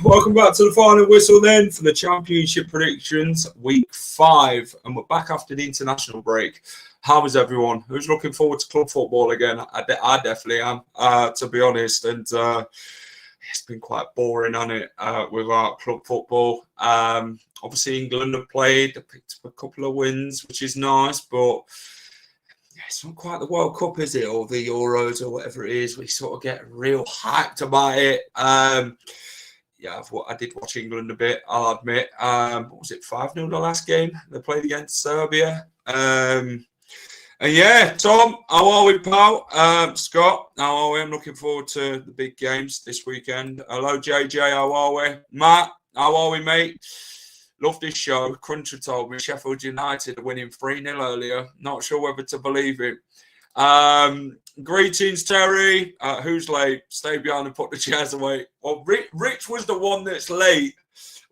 Welcome back to the final whistle then for the Championship predictions, week 5. And we're back after the international break. How is everyone? Who's looking forward to club football again? I definitely am, to be honest. And it's been quite boring, hasn't it, without club football. Obviously, England have played. They picked up a couple of wins, which is nice. But it's not quite the World Cup, is it? Or the Euros or whatever it is. We sort of get real hyped about it. Yeah, I did watch England a bit, I'll admit. What was it, 5-0 the last game? They played against Serbia. And yeah, Tom, how are we, pal? Scott, how are we? I'm looking forward to the big games this weekend. Hello, JJ, how are we? Matt, how are we, mate? Love this show. Cruncher told me Sheffield United are winning 3-0 earlier. Not sure whether to believe it. Greetings, Terry. Who's late? Stay behind and put the chairs away. Well, Rich was the one that's late.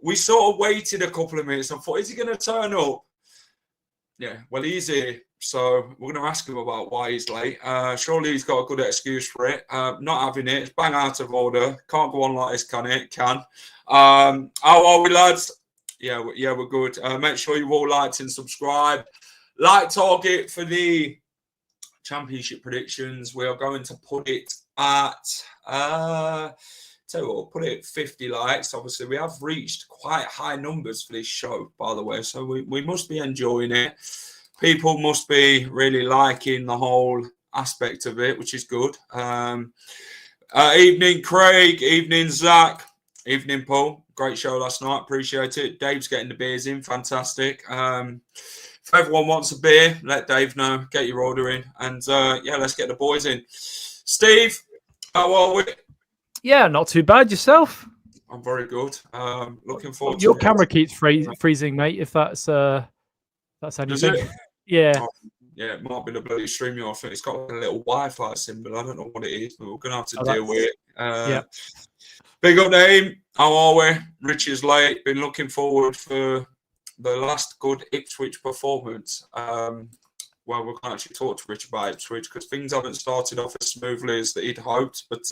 We sort of waited a couple of minutes. I thought, is he going to turn up? Yeah, well, he's here. So we're going to ask him about why he's late. Surely he's got a good excuse for it. Not having it. It's bang out of order. Can't go on like this, can it? Can. How are we, lads? Yeah, we're good. Make sure you all liked and subscribe. Like target for the Championship predictions. We are going to put it at tell you what, put it at 50 likes. Obviously, we have reached quite high numbers for this show, by the way. So we must be enjoying it. People must be really liking the whole aspect of it, which is good. Evening, Craig. Evening, Zach. Evening, Paul. Great show last night. Appreciate it. Dave's getting the beers in. Fantastic. If everyone wants a beer, let Dave know. Get your order in. And, yeah, let's get the boys in. Steve, how are we? Yeah, not too bad. Yourself? I'm very good. Looking forward to your camera keeps freezing, mate, if that's anything. Yeah. Oh, yeah, it might be the bloody stream you're off. It's got like a little Wi-Fi symbol. I don't know what it is, but we're going to have to deal with it. Yeah. Big up, name. How are we? Rich is late. Been looking forward for the last good Ipswich performance. Well, we can't actually talk to Rich about Ipswich because things haven't started off as smoothly as he'd hoped. But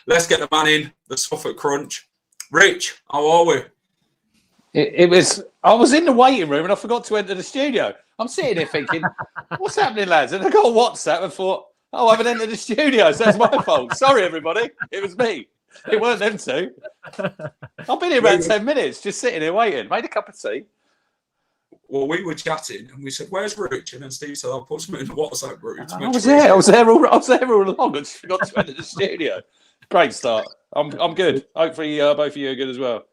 let's get the man in, the Suffolk Crunch. Rich, how are we? I was in the waiting room and I forgot to enter the studio. I'm sitting here thinking, what's happening, lads? And I got a WhatsApp and thought, I haven't entered the studio, so that's my fault. Sorry, everybody. It was me. It weren't them two. I've been here about 10 minutes, just sitting here waiting. Made a cup of tea. Well, we were chatting and we said, "Where's Rich?" And then Steve said, "I'll put something in the WhatsApp group." I was there all along. I just forgot to enter the studio. Great start. I'm good. Hopefully, both of you are good as well.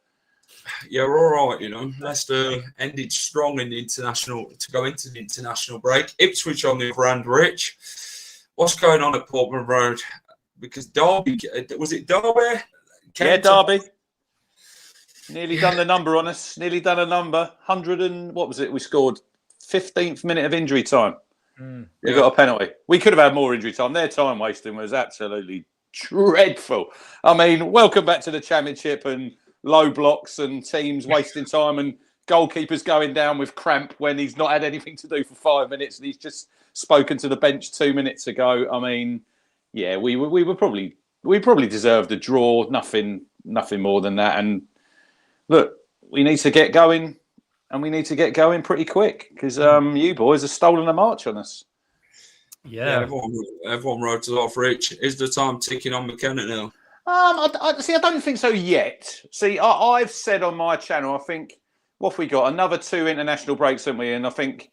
Yeah, we're all right. You know, Leicester ended strong in the international to go into the international break. Ipswich on the other hand, Rich. What's going on at Portman Road? Because Derby, was it Derby? Yeah, Derby. Nearly done the number on us. Nearly done a number. 100 and what was it? We scored 15th minute of injury time. We got a penalty. We could have had more injury time. Their time wasting was absolutely dreadful. I mean, welcome back to the Championship and low blocks and teams wasting time and goalkeepers going down with cramp when he's not had anything to do for 5 minutes and he's just spoken to the bench 2 minutes ago. I mean, yeah, we probably deserved a draw. Nothing more than that. And look, we need to get going, and we need to get going pretty quick because you boys have stolen a march on us. Yeah, everyone wrote it off. Rich, is the time ticking on McKenna now? I don't think so yet. See, I've said on my channel, I think, what have we got? Another 2 international breaks, haven't we? And I think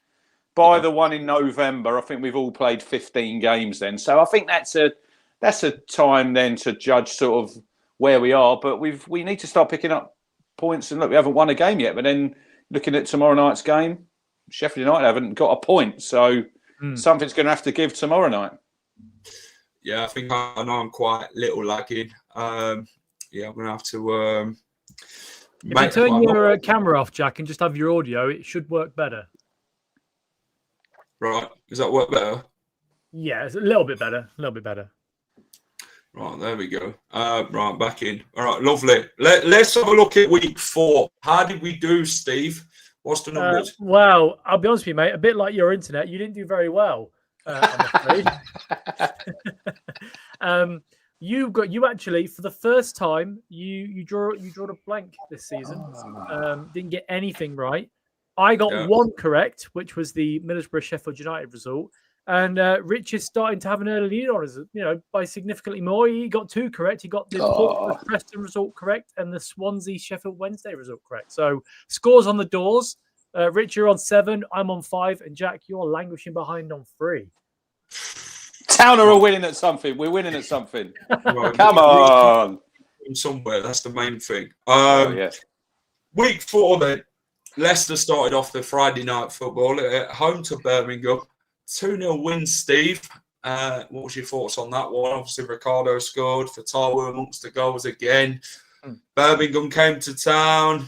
by the one in November, I think we've all played 15 games then. So I think that's a time then to judge sort of where we are. But we need to start picking up points. And look, we haven't won a game yet. But then looking at tomorrow night's game, Sheffield United haven't got a point. So something's going to have to give tomorrow night. Yeah, I think I know I'm quite little lagging. Yeah, I'm gonna have to. If you turn your camera off, Jack, and just have your audio, it should work better. Right, does that work better? Yeah, it's a little bit better. A little bit better. Right, there we go. Right, back in. All right, lovely. Let's have a look at week 4. How did we do, Steve? What's the numbers? Well, I'll be honest with you, mate. A bit like your internet, you didn't do very well. I'm afraid. You actually, for the first time, you drew a blank this season. Didn't get anything right. I got one correct, which was the Middlesbrough Sheffield United result. And Rich is starting to have an early lead on us, by significantly more. He got 2 correct. He got the Portsmouth Preston result correct and the Swansea Sheffield Wednesday result correct. So scores on the doors. Rich, you're on 7. I'm on 5, and Jack, you're languishing behind on 3. Town are winning at something. We're winning at something. Right, Come on. Somewhere, that's the main thing. Week 4 then. Leicester started off the Friday night football at home to Birmingham. 2-0 win, Steve. What was your thoughts on that one? Obviously, Ricardo scored. Fatawa amongst the goals again. Birmingham came to town.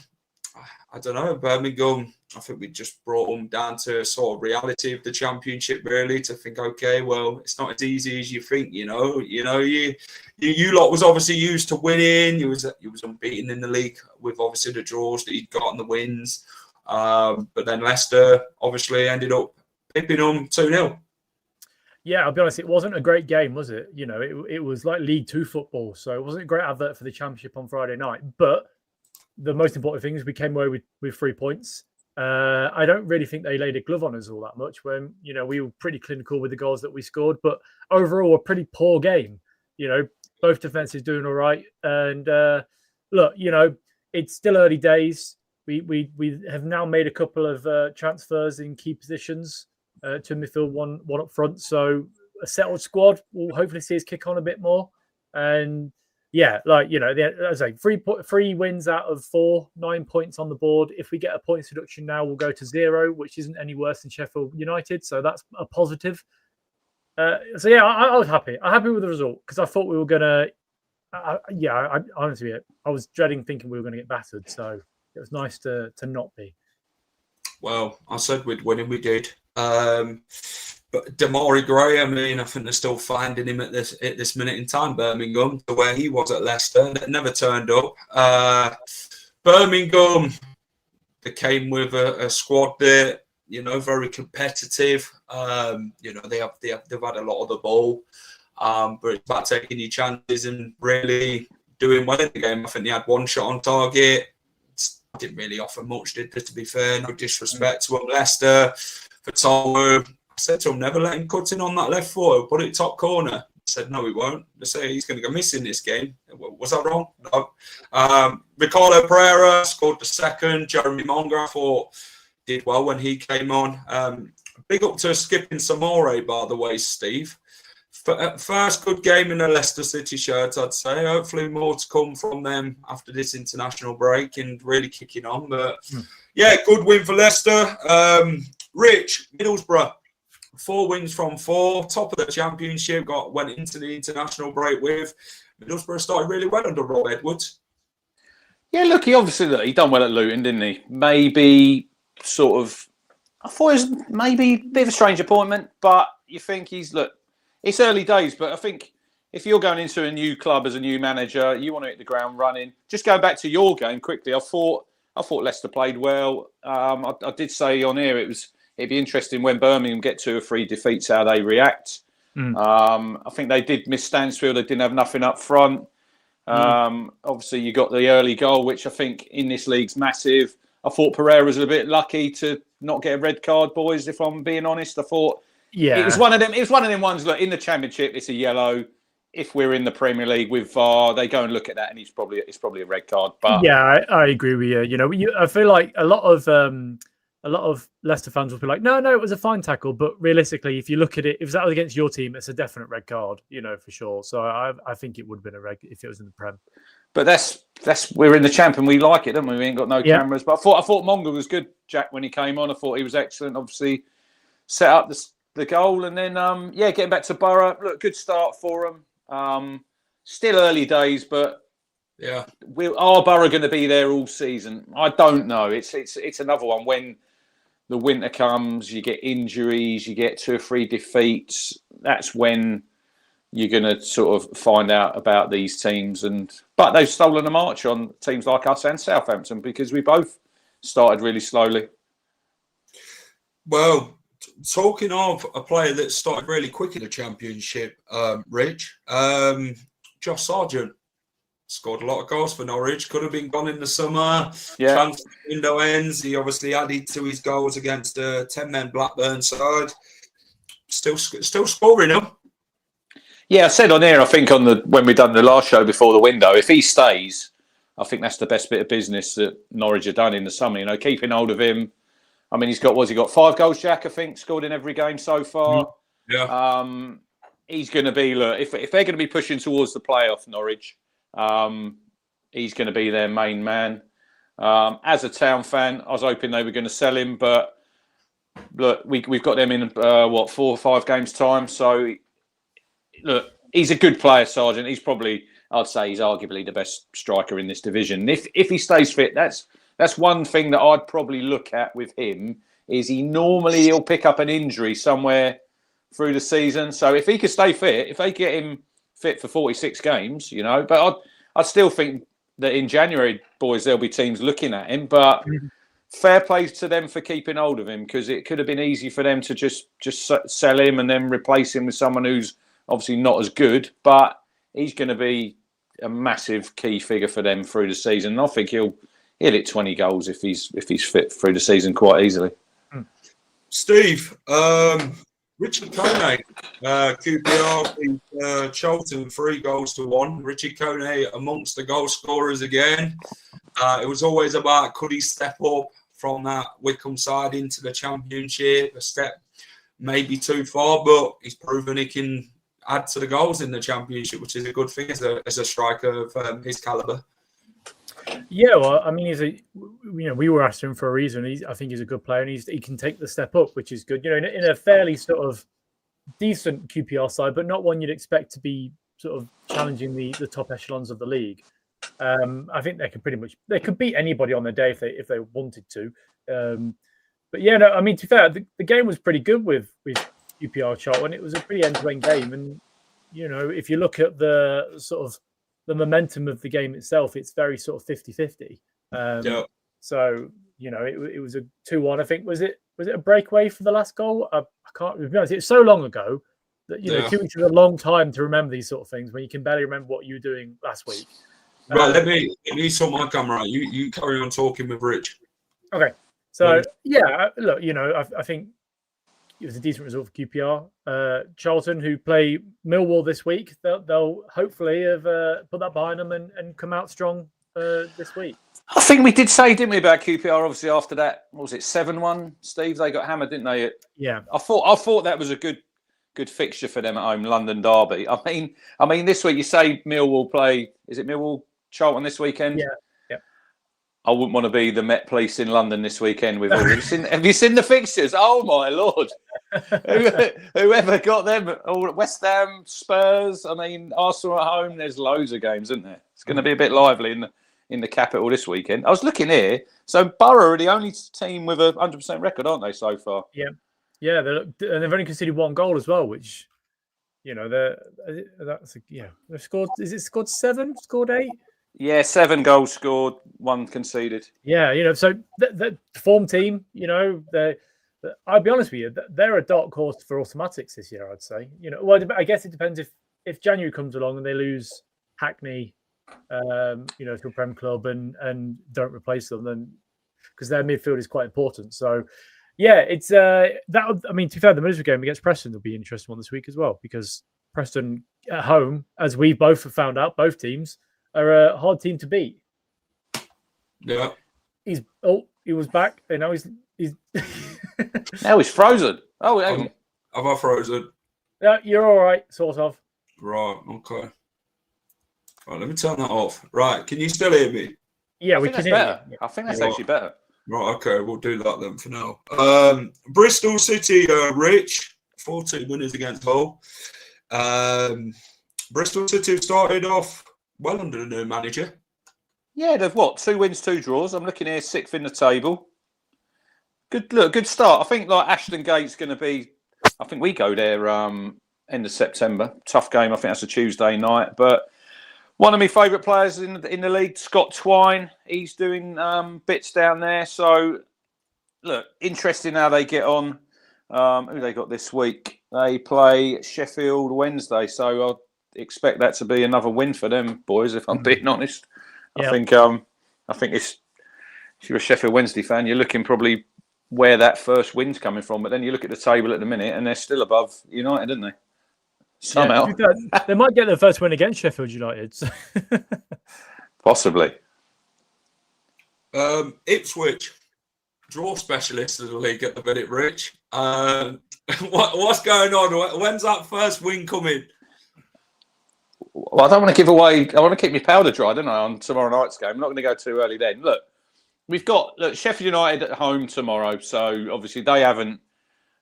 I don't know. Birmingham, I think we just brought them down to sort of reality of the Championship, really, to think, okay, well, it's not as easy as you think, you lot was obviously used to winning. You was unbeaten in the league with obviously the draws that he'd got and the wins. But then Leicester obviously ended up pipping them 2-0. Yeah, I'll be honest, it wasn't a great game, was it? It was like League 2 football, so it wasn't a great advert for the Championship on Friday night. But the most important thing is we came away with 3 points. I don't really think they laid a glove on us all that much when, we were pretty clinical with the goals that we scored. But overall, a pretty poor game. Both defenses doing all right. And look, it's still early days. We have now made a couple of transfers in key positions to midfield, one up front. So a settled squad will hopefully see us kick on a bit more. And yeah, as I say, 3 wins out of 4, 9 points on the board. If we get a points deduction now, we'll go to 0, which isn't any worse than Sheffield United. So that's a positive. I was happy. I'm happy with the result because I thought we were going to. Honestly, I was thinking we were going to get battered. So it was nice to not be. Well, I said we'd win and we did. But Damari Gray, I think they're still finding him at this minute in time, Birmingham, to where he was at Leicester. That never turned up. Birmingham, they came with a squad that, very competitive. They've had a lot of the ball. But it's about taking your chances and really doing well in the game. I think they had 1 shot on target. Didn't really offer much, did they, to be fair? No disrespect to them. Leicester, Fatawa, I said to him, never let him cut in on that left foot. Put it top corner. He said, no, he won't. They say he's going to go missing this game. Was that wrong? No. Ricardo Pereira scored the 2nd. Jeremy Monga, I thought, did well when he came on. Big up to Skipping Samore, by the way, Steve. First good game in a Leicester City shirt, I'd say. Hopefully more to come from them after this international break and really kicking on. But yeah, good win for Leicester. Rich, Middlesbrough, 4 wins from 4, top of the Championship, went into the international break with. Middlesbrough started really well under Rob Edwards. Yeah, look, he done well at Luton, didn't he? Maybe sort of, I thought it was maybe a bit of a strange appointment, but you think it's early days, but I think if you're going into a new club as a new manager, you want to hit the ground running. Just going back to your game quickly, I thought Leicester played well. I did say on here it'd be interesting when Birmingham get 2 or 3 defeats how they react. I think they did miss Stansfield. They didn't have nothing up front. Obviously, you got the early goal, which I think in this league's massive. I thought Pereira was a bit lucky to not get a red card, boys. If I'm being honest, I thought. Yeah, it was one of them. It was one of them ones. Look, in the Championship, it's a yellow. If we're in the Premier League with VAR, they go and look at that, and it's probably a red card. But yeah, I agree with you. I feel like a lot of Leicester fans will be like, no, it was a fine tackle. But realistically, if you look at it, if that was against your team, it's a definite red card, for sure. So I think it would have been a red if it was in the Prem. But that's we're in the Champ and we like it, don't we? We ain't got no cameras. But I thought Monga was good, Jack, when he came on. I thought he was excellent. Obviously, set up the goal, and then getting back to Boro. Look, good start for them. Still early days, but yeah, are Boro going to be there all season? I don't know. It's another one when the winter comes, you get injuries, you get 2 or 3 defeats. That's when you're going to sort of find out about these teams. But they've stolen a march on teams like us and Southampton because we both started really slowly. Well, talking of a player that started really quick in the Championship, Rich, Josh Sargent scored a lot of goals for Norwich. Could have been gone in the summer. Yeah. Transfer window ends. He obviously added to his goals against the 10-man Blackburn side. Still scoring them. Yeah, I said on here, I think when we done the last show before the window, if he stays, I think that's the best bit of business that Norwich have done in the summer. You know, keeping hold of him. I mean, he's got 5 goals, Jack, I think, scored in every game so far. Yeah. He's going to be, look, if they're going to be pushing towards the playoff, Norwich, he's going to be their main man. As a Town fan, I was hoping they were going to sell him, but look, we've got them in 4 or 5 games time. So look, he's a good player, Sargent. He's probably, I'd say, he's arguably the best striker in this division. If he stays fit, that's one thing that I'd probably look at with him. Is he'll pick up an injury somewhere through the season. So if he could stay fit, if they get him fit for 46 games, you know, but I still think that in January, boys, there'll be teams looking at him. But fair play to them for keeping hold of him, because it could have been easy for them to just sell him and then replace him with someone who's obviously not as good. But he's going to be a massive key figure for them through the season. And I think he'll hit 20 goals if he's fit through the season quite easily. Steve, Richard Kone, QPR beat Charlton 3-1. Richard Kone amongst the goal scorers again. It was always about, could he step up from that Wycombe side into the Championship? A step maybe too far, but he's proven he can add to the goals in the Championship, which is a good thing as a striker of his calibre. Yeah, well, I mean, we were asking him for a reason. I think he's a good player, and he can take the step up, which is good. You know, in a fairly sort of decent QPR side, but not one you'd expect to be sort of challenging the top echelons of the league. I think they could beat anybody on their day if they wanted to. But yeah, no, I mean, to be fair, the game was pretty good with QPR Charlton. It was a pretty end-to-end game, and you know, if you look at the sort of the momentum of the game itself, it's very sort of 50-50. So, you know, it was a 2-1. I think, was it a breakaway for the last goal? I can't remember. It's so long ago that, you know, 2 weeks is a long time to remember these sort of things when you can barely remember what you were doing last week. Right, let me sort my camera out. You carry on talking with Rich. Okay. So, yeah, look, you know, I think it was a decent result for QPR. Charlton, who play Millwall this week, they'll hopefully have put that behind them and come out strong this week. I think we did say, didn't we, about QPR? Obviously, after that, what was it, 7-1? Steve, they got hammered, didn't they? Yeah. I thought that was a good fixture for them at home, London derby. I mean, this week you say Millwall play. Is it Millwall Charlton this weekend? Yeah. I wouldn't want to be the Met Police in London this weekend with all. Have you seen the fixtures? Oh my Lord! Whoever got them? All West Ham, Spurs. I mean, Arsenal at home. There's loads of games, isn't there? It's going to be a bit lively in the capital this weekend. I was looking here. So Boro are the only team with a 100% record, aren't they, so far? Yeah. They've only conceded 1 goal as well, which, you know, they've scored. Is it scored 7? Scored 8? Yeah, 7 goals scored, 1 conceded. Yeah, you know, so the form team, you know, I'll be honest with you, they're a dark horse for automatics this year, I'd say. You know, well, I guess it depends if January comes along and they lose Hackney, you know, to a Prem club and don't replace them, then because their midfield is quite important. So, yeah, it's that. I mean, to be fair, the Middlesbrough game against Preston will be an interesting one this week as well, because Preston at home, as we both have found out, both teams are a hard team to beat. Yeah. He was back, and now he's now he's frozen. Oh, hang on. Have I frozen? Yeah, you're all right, sort of. Right, okay. Right, let me turn that off. Right, can you still hear me? Yeah, we can hear better. you. I think that's actually better. Right, okay, we'll do that then for now. Bristol City, Rich, 4-2 winners against Hull. Bristol City started off well under the new manager. Yeah, they've 2 wins, 2 draws. I'm looking here, 6th in the table. Good start. I think like Ashton Gate's going to be. I think we go there end of September. Tough game. I think that's a Tuesday night. But one of my favourite players in the league, Scott Twine, he's doing bits down there. So look, interesting how they get on. Who they got this week? They play Sheffield Wednesday. So I'll expect that to be another win for them boys. If I'm being honest, I think it's. If you're a Sheffield Wednesday fan, you're looking probably where that first win's coming from. But then you look at the table at the minute and they're still above United, aren't they? Somehow. Yeah, they might get their first win against Sheffield United. So. Possibly. Ipswich, draw specialists of the league at the minute, Rich. What's going on? When's that first win coming? Well, I don't want to give away. I want to keep my powder dry, don't I, on tomorrow night's game. I'm not going to go too early then. Look, we've got Sheffield United at home tomorrow, so obviously they haven't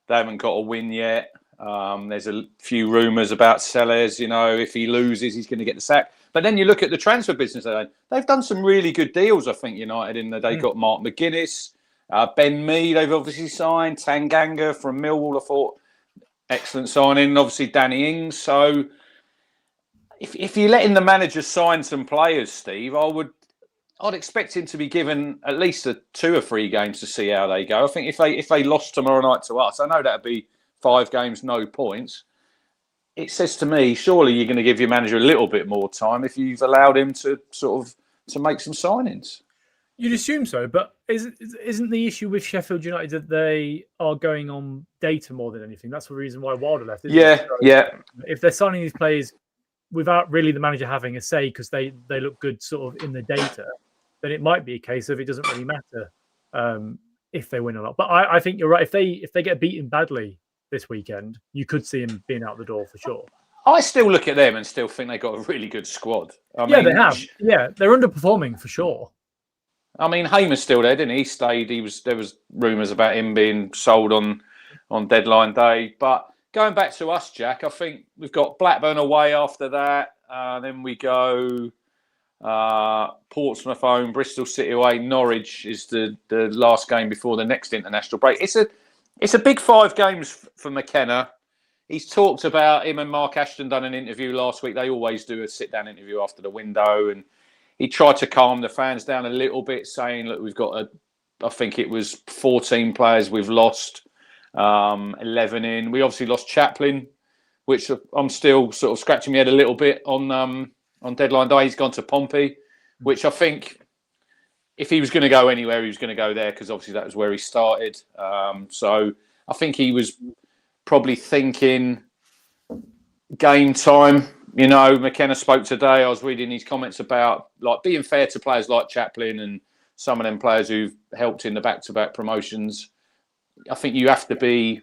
got a win yet. There's a few rumours about Sellers. If he loses, he's going to get the sack. But then you look at the transfer business. They've done some really good deals, I think, United. In that they got Mark McGuinness, Ben Mee. They've obviously signed Tanganga from Millwall. I thought excellent signing. Obviously Danny Ings. So if you're letting the manager sign some players, Steve, I'd expect him to be given at least 2 or 3 games to see how they go. I think if they lost tomorrow night to us, I know that'd be 5 games, no points. It says to me, surely you're going to give your manager a little bit more time if you've allowed him to to make some signings. You'd assume so, but isn't the issue with Sheffield United that they are going on data more than anything? That's the reason why Wilder left. Yeah. If they're signing these players without really the manager having a say because they look good sort of in the data, then it might be a case of it doesn't really matter if they win or not. But I think you're right. If they get beaten badly this weekend, you could see him being out the door for sure. I still look at them and still think they've got a really good squad. I mean, they have. Yeah, they're underperforming for sure. I mean, Hamer's still there, didn't he? He stayed. There was rumours about him being sold on deadline day. But going back to us, Jack, I think we've got Blackburn away after that. Then we go Portsmouth home, Bristol City away. Norwich is the last game before the next international break. It's a big 5 games for McKenna. He's talked about him and Mark Ashton done an interview last week. They always do a sit-down interview after the window. And he tried to calm the fans down a little bit, saying, look, we've got I think it was 14 players we've lost, 11 in. We obviously lost Chaplin, which I'm still sort of scratching my head a little bit on deadline day. He's gone to Pompey, which I think if he was going to go anywhere, he was going to go there because obviously that was where he started. So I think he was probably thinking game time. McKenna spoke today. I was reading his comments about like being fair to players like Chaplin and some of them players who've helped in the back-to-back promotions. I think you have to be.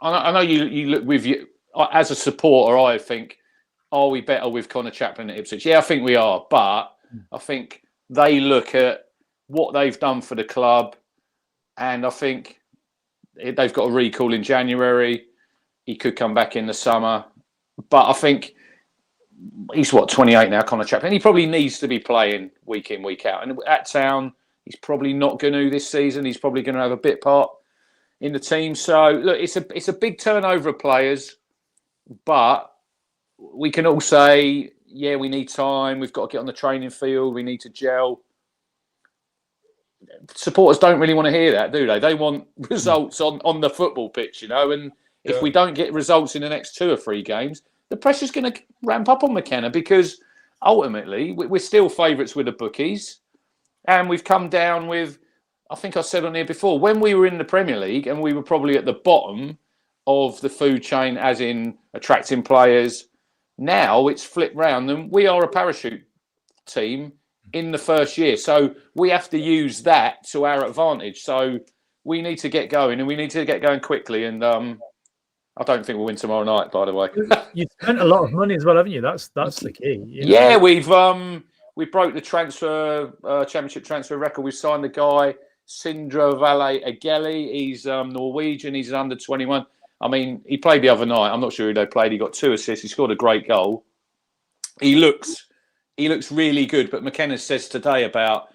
I know you look with you as a supporter. I think, are we better with Connor Chaplin at Ipswich? Yeah, I think we are, but I think they look at what they've done for the club, and I think they've got a recall in January. He could come back in the summer. But I think he's 28 now, Connor Chaplin. He probably needs to be playing week in, week out. And at Town, he's probably not going to this season. He's probably going to have a bit part in the team. So, look, it's a big turnover of players. But we can all say, yeah, we need time. We've got to get on the training field. We need to gel. Supporters don't really want to hear that, do they? They want results on the football pitch, And if we don't get results in the next 2 or 3 games, the pressure's going to ramp up on McKenna because ultimately we're still favourites with the bookies. And we've come down with, I think I said on here before, when we were in the Premier League and we were probably at the bottom of the food chain, as in attracting players, now it's flipped round and we are a parachute team in the first year. So we have to use that to our advantage. So we need to get going and we need to get going quickly. And I don't think we'll win tomorrow night, by the way. You've spent a lot of money as well, haven't you? That's the key. Yeah, we broke the championship transfer record. We've signed the guy, Sindra Valle Ageli. He's Norwegian. He's under 21. I mean, he played the other night. I'm not sure who they played. He got 2 assists. He scored a great goal. He looks really good. But McKenna says today about,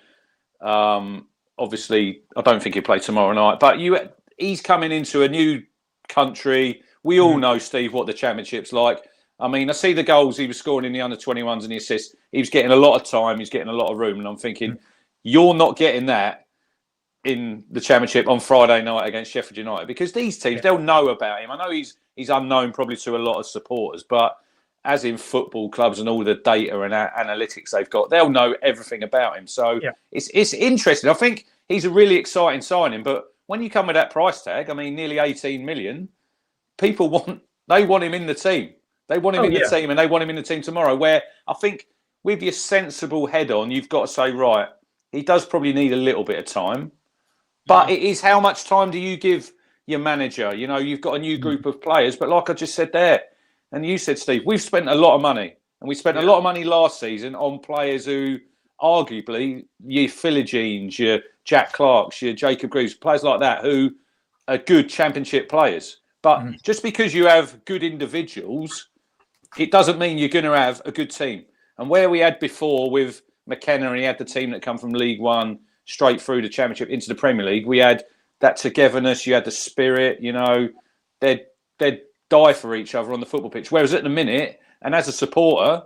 obviously, I don't think he'll play tomorrow night. But he's coming into a new country. We all know, Steve, what the Championship's like. I mean, I see the goals he was scoring in the under-21s and the assists. He was getting a lot of time. He's getting a lot of room. And I'm thinking, you're not getting that in the Championship on Friday night against Sheffield United, because these teams, they'll know about him. I know he's unknown probably to a lot of supporters, but as in football clubs and all the data and analytics they've got, they'll know everything about him. So it's interesting. I think he's a really exciting signing, but when you come with that price tag, I mean, nearly 18 million, people want him in the team. They want him in the team, and they want him in the team tomorrow, where I think with your sensible head on, you've got to say, right, he does probably need a little bit of time. But it is, how much time do you give your manager? You know, you've got a new group of players. But like I just said there, and you said, Steve, we've spent a lot of money. And we spent a lot of money last season on players who arguably, your Philogines, your Jack Clarks, your Jacob Greaves, players like that, who are good Championship players. But just because you have good individuals, it doesn't mean you're going to have a good team. And where we had before with McKenna, and he had the team that come from League One straight through the Championship into the Premier League, we had that togetherness, you had the spirit, you know, they'd die for each other on the football pitch. Whereas at the minute, and as a supporter,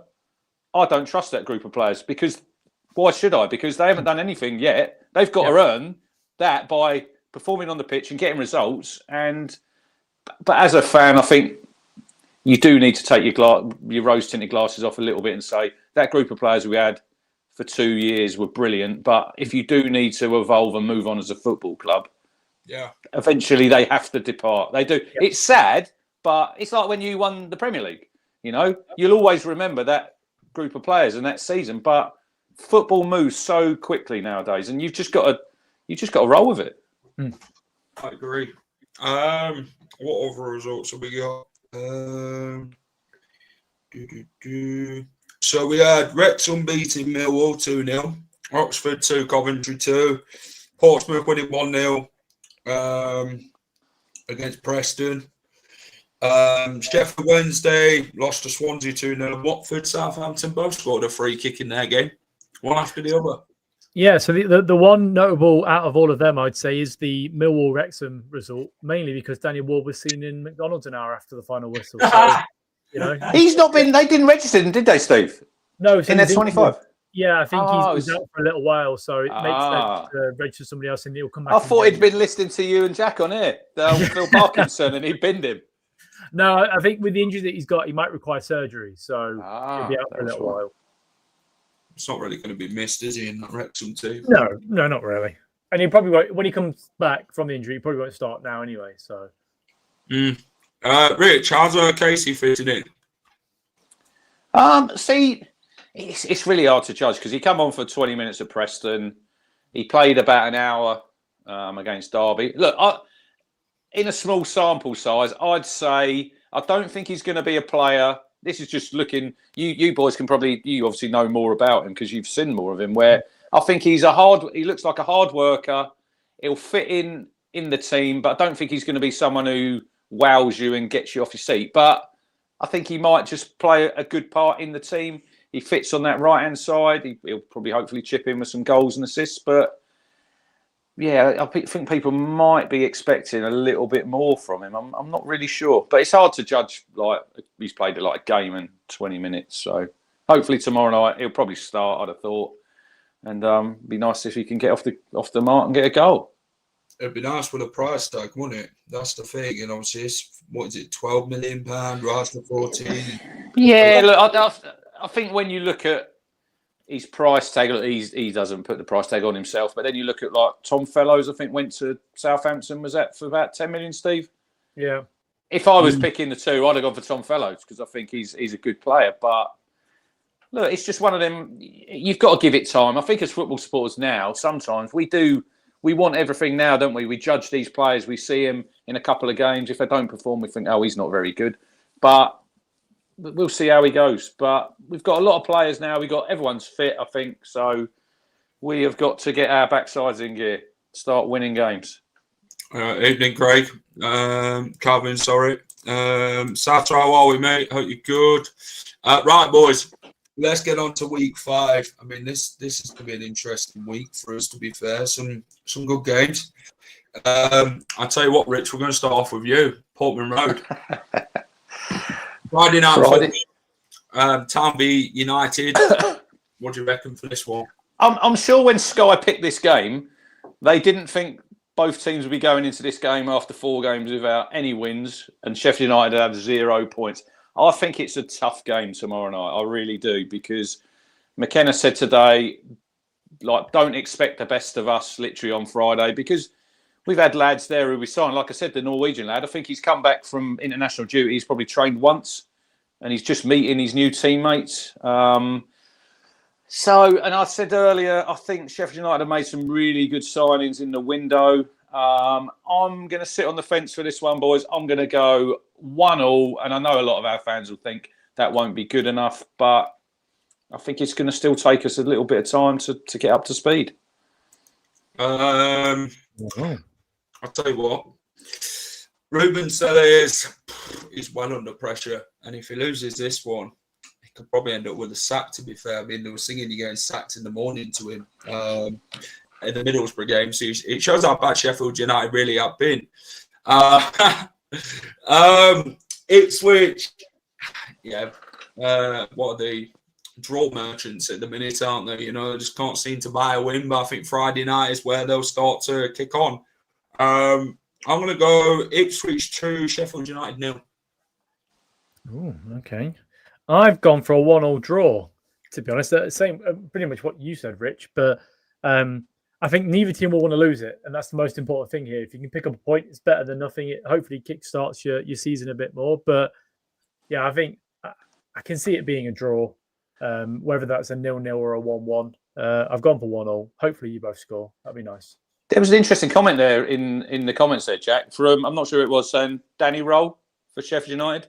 I don't trust that group of players, because why should I? Because they haven't done anything yet. They've got to earn that by performing on the pitch and getting results. But as a fan, I think you do need to take your rose-tinted glasses off a little bit and say that group of players we had for 2 years were brilliant. But if you do need to evolve and move on as a football club, eventually they have to depart. They do. It's sad, but it's like when you won the Premier League. You know, you'll always remember that group of players and that season. But football moves so quickly nowadays, and you've just got to roll with it. I agree. What other results have we got? So we had Wrexham beating Millwall 2-0, Oxford 2, Coventry 2, Portsmouth winning 1-0 against Preston. Sheffield Wednesday lost to Swansea 2-0. Watford, Southampton both scored a free kick in their game, one after the other. Yeah, so the one notable out of all of them, I'd say, is the Millwall Wrexham result, mainly because Daniel Ward was seen in McDonald's an hour after the final whistle. So, you know, he's not been. They didn't register him, did they, Steve? No, so in their 25. Yeah, I think he's out for a little while, so it makes sense to register somebody else, and he'll come back. I thought he'd been listening to you and Jack on here, Phil Parkinson, and he binned him. No, I think with the injury that he's got, he might require surgery, so he'll be out for a little while. It's not really going to be missed, is he, in that Wrexham team? No, not really. And he probably won't, when he comes back from the injury, he probably won't start now anyway. So, Rich, how's Casey fitting in? See, it's really hard to judge because he came on for 20 minutes at Preston. He played about an hour against Derby. Look, in a small sample size, I'd say I don't think he's going to be a player. This is just looking. You boys can probably. You obviously know more about him because you've seen more of him. Where I think he looks like a hard worker. He'll fit in the team, but I don't think he's going to be someone who wows you and gets you off your seat. But I think he might just play a good part in the team. He fits on that right-hand side. He'll probably hopefully chip in with some goals and assists. But yeah, I think people might be expecting a little bit more from him. I'm not really sure. But it's hard to judge. Like, he's played like a game in 20 minutes. So hopefully tomorrow night he'll probably start, I'd have thought. And be nice if he can get off the mark and get a goal. It'd be nice with a price tag, wouldn't it? That's the thing. And obviously, it's, what is it, £12 million, rise to 14? Yeah, look, I think when you look at his price tag, he doesn't put the price tag on himself. But then you look at like Tom Fellows, I think went to Southampton. Was that for about 10 million, Steve? Yeah. If I was picking the two, I'd have gone for Tom Fellows because I think he's a good player. But look, it's just one of them. You've got to give it time. I think as football supporters now, sometimes we want everything now, don't we? We judge these players. We see them in a couple of games. If they don't perform, we think, oh, he's not very good. But we'll see how he goes. But we've got a lot of players now. Everyone's fit, I think. So we have got to get our backsides in gear, start winning games. Evening, Craig. Calvin, sorry. Satra, how are we, mate? Hope you're good. Right, boys. Let's get on to week 5. I mean, this is going to be an interesting week for us, to be fair. Some good games. I'll tell you what, Rich, we're going to start off with you. Portman Road. Friday night. Town v United. What do you reckon for this one? I'm sure when Sky picked this game, they didn't think both teams would be going into this game after 4 games without any wins, and Sheffield United have 0 points. I think it's a tough game tomorrow night. I really do, because McKenna said today, like, don't expect the best of us literally on Friday, because we've had lads there who we signed. Like I said, the Norwegian lad, I think he's come back from international duty. He's probably trained once, and he's just meeting his new teammates. And I said earlier, I think Sheffield United have made some really good signings in the window. I'm going to sit on the fence for this one, boys. I'm going to go 1-1, and I know a lot of our fans will think that won't be good enough, but I think it's going to still take us a little bit of time to get up to speed. I'll tell you what, Ruben Sellers is well under pressure, and if he loses this one, he could probably end up with a sack, to be fair. I mean, they were singing you're getting sacked in the morning to him in the Middlesbrough game, so it shows how bad Sheffield United really have been. Ipswich, what are they? Draw merchants at the minute, aren't they? You know, they just can't seem to buy a win, but I think Friday night is where they'll start to kick on. I'm going to go Ipswich 2, Sheffield United 0. Oh, okay. I've gone for a 1-1 draw, to be honest. Same, pretty much what you said, Rich, but I think neither team will want to lose it, and that's the most important thing here. If you can pick up a point, it's better than nothing. It hopefully kickstarts your season a bit more. But yeah, I think I can see it being a draw, whether that's a 0-0 or a 1-1. I've gone for 1-1. Hopefully you both score. That'd be nice. There was an interesting comment there in the comments there, Jack, from, I'm not sure it was, saying Danny Rowe for Sheffield United.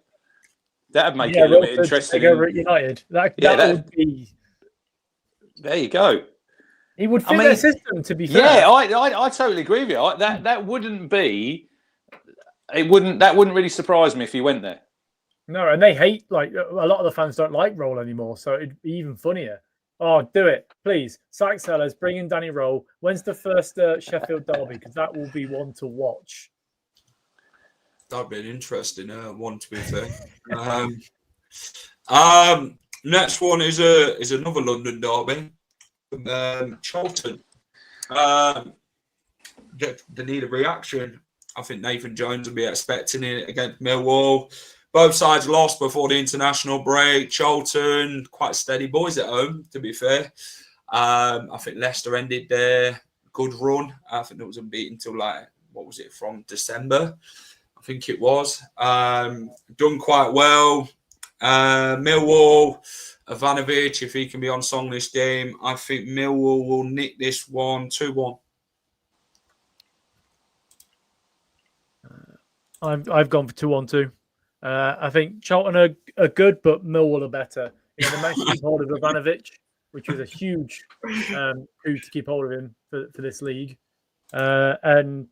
That would make it a little bit interesting. Over at United. That would be... There you go. He would fit their system, to be fair. Yeah, I totally agree with you. That wouldn't be... That wouldn't really surprise me if he went there. No, and they hate, like, a lot of the fans don't like Roll anymore, so it'd be even funnier. Oh, do it, please. Sack Sellers, bring in Danny Rowe. When's the first Sheffield derby? Because that will be one to watch. That'd be an interesting one, to be fair. Next one is another London derby. Charlton. They need a reaction. I think Nathan Jones will be expecting it against Millwall. Both sides lost before the international break. Charlton, quite steady boys at home, to be fair. I think Leicester ended their good run. I think it was unbeaten till from December? I think it was. Done quite well. Millwall, Ivanovic, if he can be on song this game, I think Millwall will nick this one 2-1. I've gone for 2-1 too. I think Charlton are good, but Millwall are better. They managed to keep hold of Ivanovic, which was a huge coup to keep hold of him for this league. And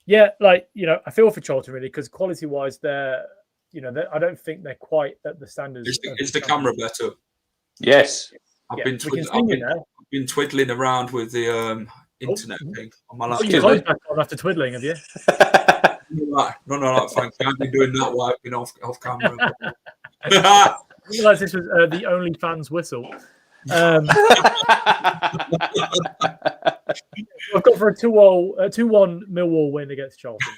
yeah, I feel for Charlton really, because quality-wise, I don't think they're quite at the standards. Is the camera better? Yes. I've been twiddling around with the internet thing on my laptop. You're back on after twiddling, have you? No, thank you. I've been doing that while I've been off camera. I realised this was the only fans whistle. I've got for a 2-1 Millwall win against Charlton.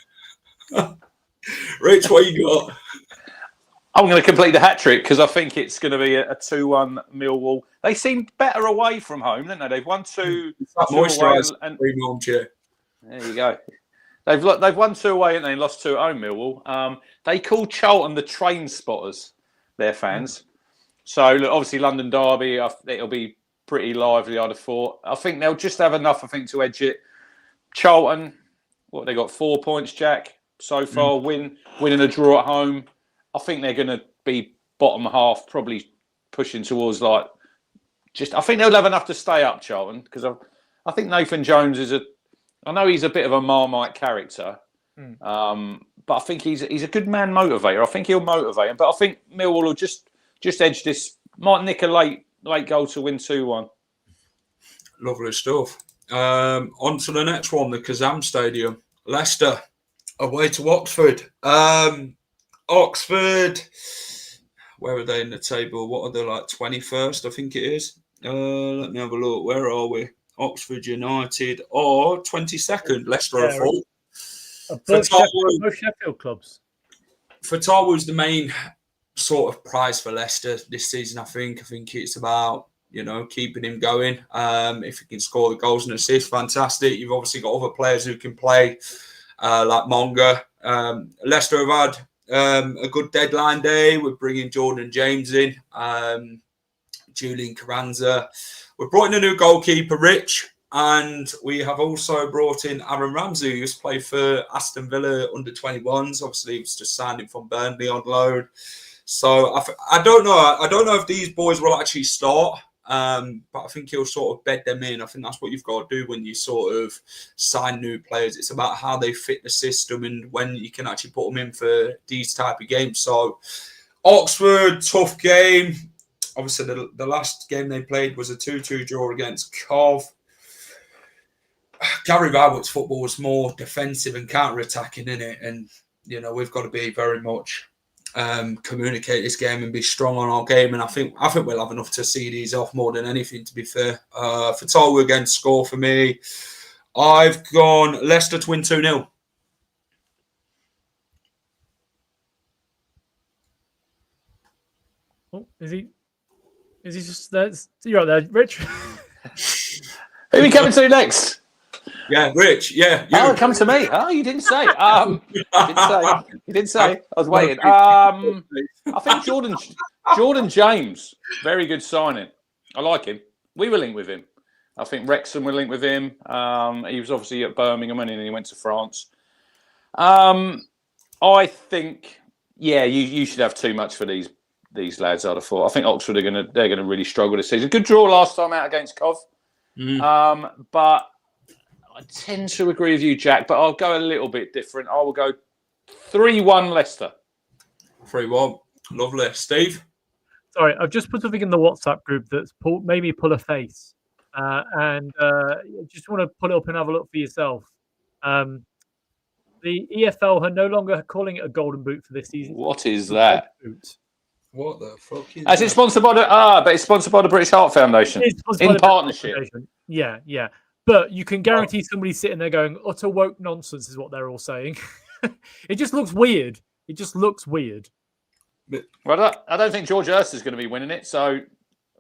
Rich, what you got? I'm going to complete the hat trick because I think it's going to be a 2-1 Millwall. They seem better away from home, don't they? They've won 2 away. There you go. They've won 2 away and they lost 2 at home, Millwall. They call Charlton the train spotters, their fans. So, look, obviously, London derby, it'll be pretty lively, I'd have thought. I think they'll just have enough, to edge it. Charlton, they got 4 points, Jack, so far, winning a draw at home. I think they're going to be bottom half, probably pushing towards, I think they'll have enough to stay up, Charlton, because I think Nathan Jones I know he's a bit of a Marmite character, But I think he's a good man motivator. I think he'll motivate him. But I think Millwall will just edge this. Might nick a late goal to win 2-1. Lovely stuff. On to the next one, the Kazam Stadium. Leicester away to Oxford. Oxford, where are they in the table? What are they, like 21st, I think it is? Let me have a look. Where are we? Oxford United or 22nd. Leicester are full. Both Sheffield clubs. Fatawa's the main sort of prize for Leicester this season, I think. I think it's about, keeping him going. If he can score the goals and assists, fantastic. You've obviously got other players who can play, like Monga. Leicester have had a good deadline day. We're bringing Jordan James in, Julian Carranza. We've brought in a new goalkeeper, Rich, and we have also brought in Aaron Ramsey, who used to play for Aston Villa under 21s. Obviously, he was just signing from Burnley on loan. So I don't know. I don't know if these boys will actually start, but I think he'll sort of bed them in. I think that's what you've got to do when you sort of sign new players. It's about how they fit the system and when you can actually put them in for these type of games. So Oxford, tough game. Obviously, the last game they played was a 2-2 draw against Cov. Gary Rowett's football was more defensive and counter-attacking, innit? And, we've got to be very much communicate this game and be strong on our game. And I think we'll have enough to see these off more than anything, to be fair. Fatawa again, score for me. I've gone Leicester to win 2-0. Oh, is he just there? You're right there, Rich. Who are we coming to next? Yeah, Rich. Yeah. Oh, come to me. Oh, you didn't say. You didn't say. I was waiting. I think Jordan James, very good signing. I like him. We were linked with him. I think Wrexham were linked with him. He was obviously at Birmingham and then he went to France. I think, you should have too much for these lads. I'd have thought. I think Oxford they're gonna really struggle this season. Good draw last time out against Cov. But I tend to agree with you, Jack, but I'll go a little bit different. I will go 3-1 Leicester. 3-1. Lovely. Steve? Sorry, I've just put something in the WhatsApp group that's made me pull a face. And just want to pull it up and have a look for yourself. The EFL are no longer calling it a golden boot for this season. What is that? What the fuck is that? It's sponsored by but it's sponsored by the British Heart Foundation. In partnership. Yeah. But you can guarantee somebody's sitting there going, utter woke nonsense is what they're all saying. It just looks weird. Well, I don't think George Hurst is going to be winning it, so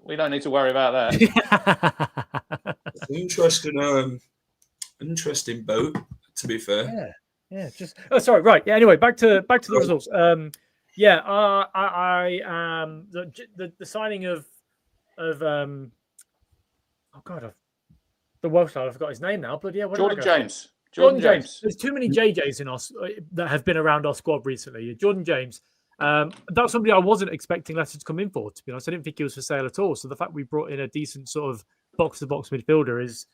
we don't need to worry about that. It's an interesting boat, to be fair. Yeah. Sorry. Right. Yeah. Anyway, back to the results. The signing of the Welsh lad, I forgot his name now, but yeah, Jordan James. There's too many JJs in us that have been around our squad recently. Jordan James. That's somebody I wasn't expecting Leicester to come in for, to be honest. I didn't think he was for sale at all. So the fact we brought in a decent sort of box-to-box midfielder is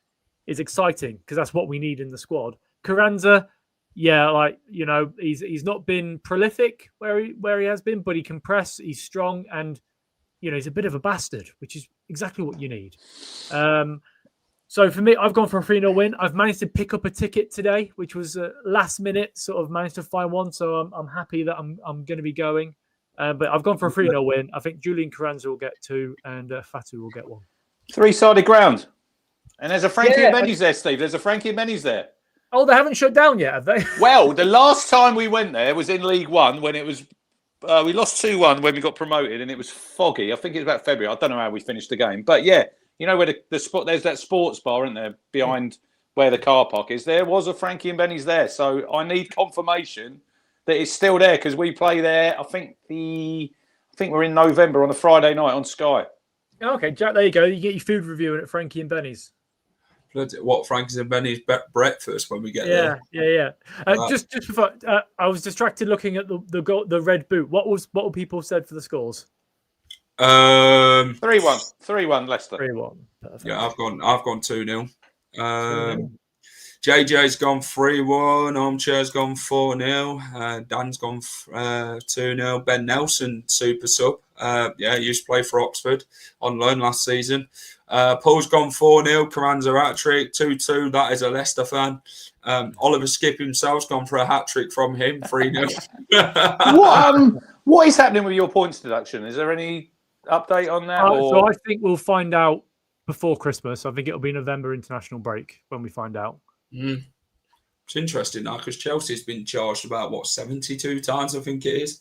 exciting because that's what we need in the squad. Carranza, he's not been prolific where he has been, but he can press, he's strong, and he's a bit of a bastard, which is exactly what you need. So for me, I've gone for a 3-0 win. I've managed to pick up a ticket today, which was last minute, sort of managed to find one. So I'm happy that I'm going to be going. But I've gone for a 3-0 win. I think Julian Carranza will get 2 and Fatu will get 1. 3-sided ground. And there's a Frankie and Benny's there, Steve. There's a Frankie and Benny's there. Oh, they haven't shut down yet, have they? Well, the last time we went there was in League One when it was... we lost 2-1 when we got promoted and it was foggy. I think it was about February. I don't know how we finished the game. But yeah... where the spot, there's that sports bar, isn't there, behind where the car park is. There was a Frankie and Benny's there. So I need confirmation that it's still there because we play there, I think we're in November on a Friday night on Sky. Okay, Jack, there you go. You get your food reviewing at Frankie and Benny's. What, Frankie's and Benny's breakfast when we get there? Yeah. Just before, I was distracted looking at the red boot. What were people said for the scores? 3-1 Leicester. 3-1. Perfect. Yeah, I've gone 2-0. JJ's gone 3-1. Armchair's gone 4-0. Dan's gone 2-0. Ben Nelson, super sub. Used to play for Oxford on loan last season. Paul's gone 4-0. Carranza hat-trick, 2-2. That is a Leicester fan. Oliver Skip himself's gone for a hat-trick from him, 3-0. What is happening with your points deduction? Is there any update on that? So I think we'll find out before Christmas. I think it'll be November international break when we find out. It's interesting now because Chelsea's been charged about 72 times, I think it is.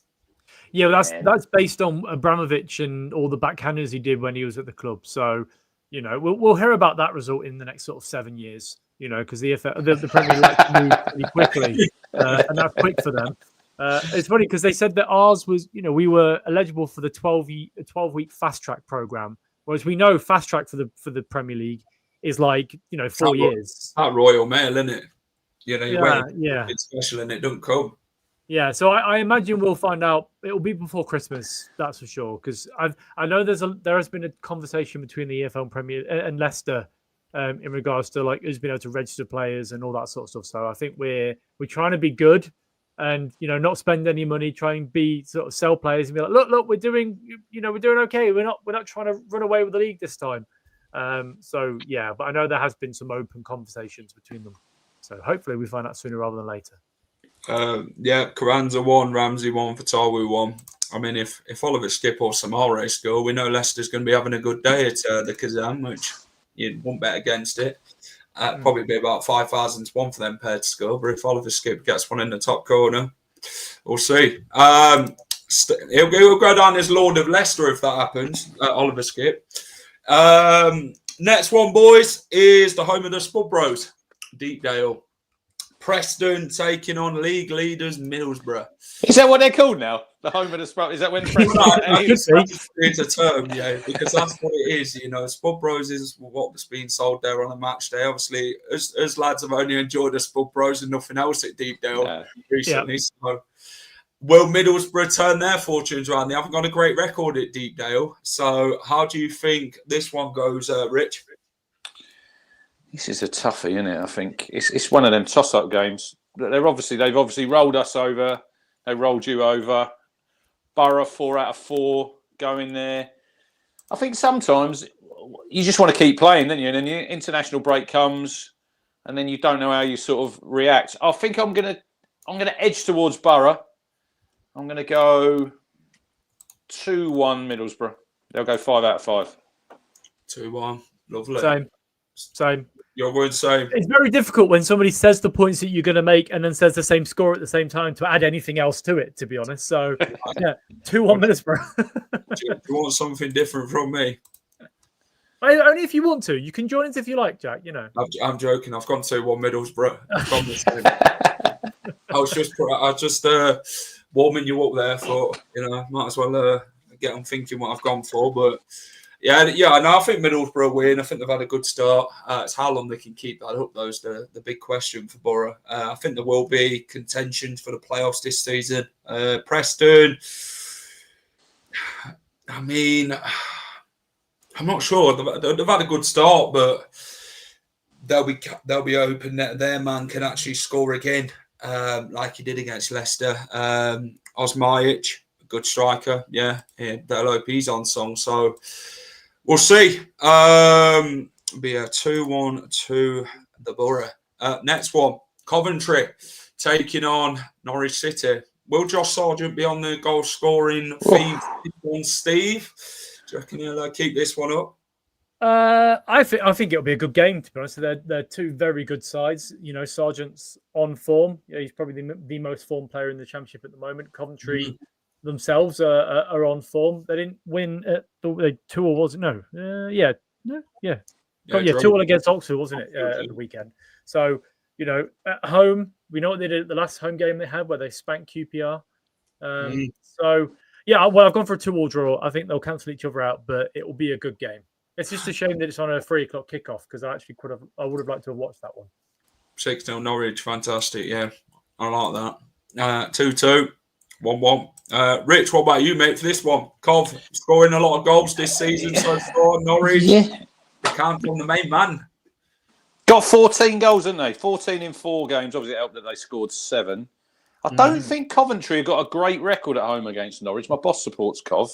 Yeah, that's based on Abramovich and all the backhanders he did when he was at the club. So, we'll hear about that result in the next sort of 7 years. Because the Premier League likes to move pretty quickly, and that's quick for them. It's funny because they said that ours was, we were eligible for the 12-week fast track program, whereas we know fast track for the Premier League is 4 years. That Royal Mail, isn't it? It's special and it don't come. Yeah, so I imagine we'll find out. It'll be before Christmas, that's for sure. Because I know there has been a conversation between the EFL and Premier and Leicester. In regards to who's been able to register players and all that sort of stuff. So I think we're trying to be good and not spend any money, try and be sort of sell players and be like, look, we're doing okay. We're not trying to run away with the league this time. But I know there has been some open conversations between them. So hopefully we find out sooner rather than later. Carranza 1, Ramsey 1, Fatawu 1. I mean, if Oliver Skip or Samare score, we know Leicester's going to be having a good day at the Kazan, which you won't bet against it. Probably be about 5,000 to 1 for them pair to score. But if Oliver Skip gets one in the top corner, we'll see. He'll go down as Lord of Leicester if that happens, Oliver Skip. Next one, boys, is the home of the Spud Bros, Deepdale. Preston taking on league leaders Middlesbrough. Is that what they're called now? The home of the Spud? Is that when Preston? It's a term, because that's what it is. Spud Bros is what's being sold there on a match day. Obviously, as lads have only enjoyed the Spud Bros and nothing else at Deepdale recently. Yeah. So, will Middlesbrough turn their fortunes around? They haven't got a great record at Deepdale. So, how do you think this one goes, Rich? This is a toughie, isn't it? I think it's one of them toss-up games. They've obviously rolled us over. They rolled you over. Borough 4 out of 4 going there. I think sometimes you just want to keep playing, don't you? And then your international break comes, and then you don't know how you sort of react. I think I'm gonna edge towards Borough. I'm gonna go 2-1 Middlesbrough. They'll go 5 out of 5. 2-1. Lovely. Same. Your word same. It's very difficult when somebody says the points that you're going to make and then says the same score at the same time to add anything else to it, to be honest. So, 2-1 Middlesbrough. Do you want something different from me? Only if you want to. You can join us if you like, Jack, I'm joking. I've gone 2-1 Middlesbrough. I promise. I was just warming you up there for, might as well get on thinking what I've gone for, but... I think Middlesbrough win. I think they've had a good start. It's how long they can keep that up, though, is the big question for Borough. I think there will be contention for the playoffs this season. Preston, I mean, I'm not sure. They've had a good start, but they'll be open. Their man can actually score again, like he did against Leicester. Osmajic, a good striker. They'll hope he's on song. So... we'll see. Be a 2-1 to the Borough. Next one, Coventry taking on Norwich City. Will Josh Sargent be on the goal scoring theme on Steve? Do you reckon he'll keep this one up? I think it'll be a good game, to be honest. They're two very good sides. Sargent's on form. He's probably the most formed player in the Championship at the moment. Coventry themselves are on form. They didn't win at 2-2, was it? No. 2-2 against Oxford, wasn't it, at the weekend? So, at home, we know what they did at the last home game they had where they spanked QPR. So, I've gone for a 2-2 draw. I think they'll cancel each other out, but it will be a good game. It's just a shame that it's on a 3 o'clock kickoff because I would have liked to have watched that one. 6-0 Norwich, fantastic. Yeah, I like that. 2-2. 1-1. Rich, what about you, mate, for this one? Cov scoring a lot of goals this season so far. Norwich, count on the main man. Got 14 goals, didn't they? 14 in 4 games. Obviously, it helped that they scored 7. I don't think Coventry have got a great record at home against Norwich. My boss supports Cov.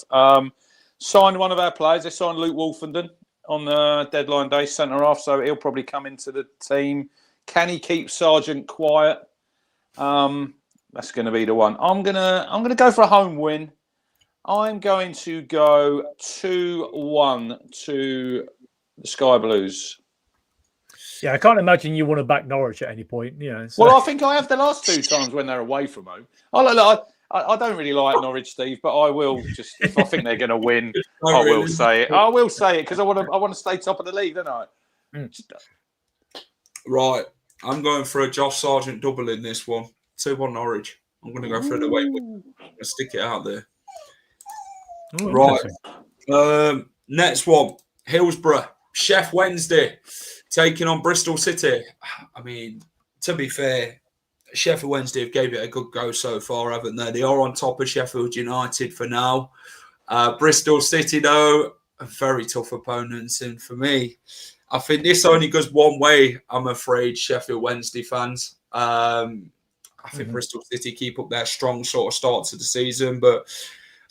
Signed one of our players. They signed Luke Wolfenden on the deadline day, centre half, so he'll probably come into the team. Can he keep Sargent quiet? That's going to be the one. I'm gonna go for a home win. I'm going to go 2-1 to the Sky Blues. Yeah, I can't imagine you want to back Norwich at any point. So. Well, I think I have the last 2 times when they're away from home. I don't really like Norwich, Steve, but I will just, if I think they're going to win, I will say it. I will say it because I want to stay top of the league, don't I? Right. I'm going for a Josh Sargent double in this one. 2-1 Norwich. I'm going to go for an away win. I'll stick it out there. Ooh, right. Next one. Hillsborough. Chef Wednesday taking on Bristol City. I mean, to be fair, Sheffield Wednesday have gave it a good go so far, haven't they? They are on top of Sheffield United for now. Bristol City, though, a very tough opponents. And for me, I think this only goes one way, I'm afraid, Sheffield Wednesday fans. I think Bristol City keep up their strong sort of start to the season. But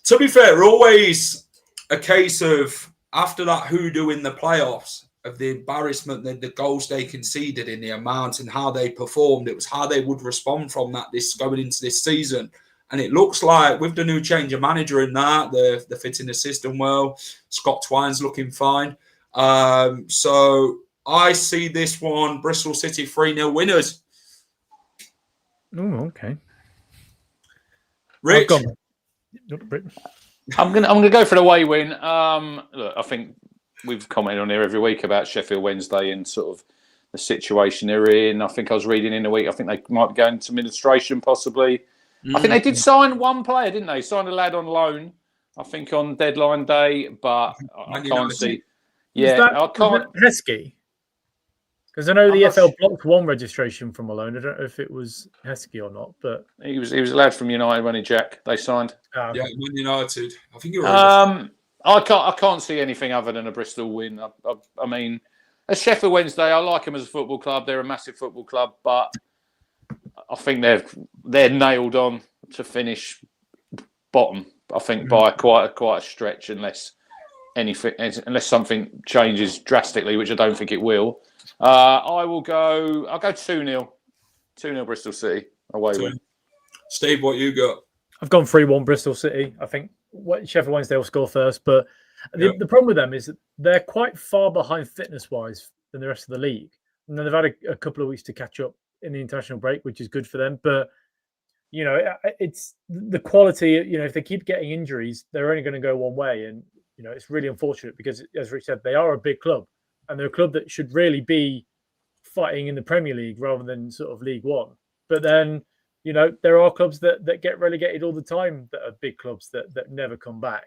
to be fair, always a case of after that hoodoo in the playoffs, of the embarrassment, the goals they conceded in the amount and how they performed. It was how they would respond from that going into this season. And it looks like with the new change of manager in that, they're fitting the system well. Scott Twine's looking fine. So I see this one, Bristol City 3-0 winners. Oh, okay. Rich? I'm gonna go for the away win. Look, I think we've commented on here every week about Sheffield Wednesday and sort of the situation they're in. I think I was reading in the week, I think they might be going to administration possibly. I think they did sign one player, didn't they? Signed a lad on loan, I think on deadline day, but I can't see. Yeah, I can't. Heskey? Because I know the EFL blocked one registration from Malone. I don't know if it was Heskey or not, but he was a lad from United, wasn't he, Jack? They signed. Yeah, Man United. I think you were. I can't see anything other than a Bristol win. I mean, as Sheffield Wednesday, I like them as a football club. They're a massive football club, but I think they're nailed on to finish bottom. I think by quite a stretch, unless something changes drastically, which I don't think it will. I'll go 2-0. 2-0 Bristol City away win. Steve, what you got? I've gone 3-1 Bristol City. I think Sheffield Wednesday will score first, but the problem with them is that they're quite far behind fitness-wise than the rest of the league. And then they've had a couple of weeks to catch up in the international break, which is good for them. But, it's the quality, if they keep getting injuries, they're only going to go one way. And, it's really unfortunate because, as Rich said, they are a big club. And they're a club that should really be fighting in the Premier League rather than sort of League One. But then, there are clubs that get relegated all the time that are big clubs that never come back,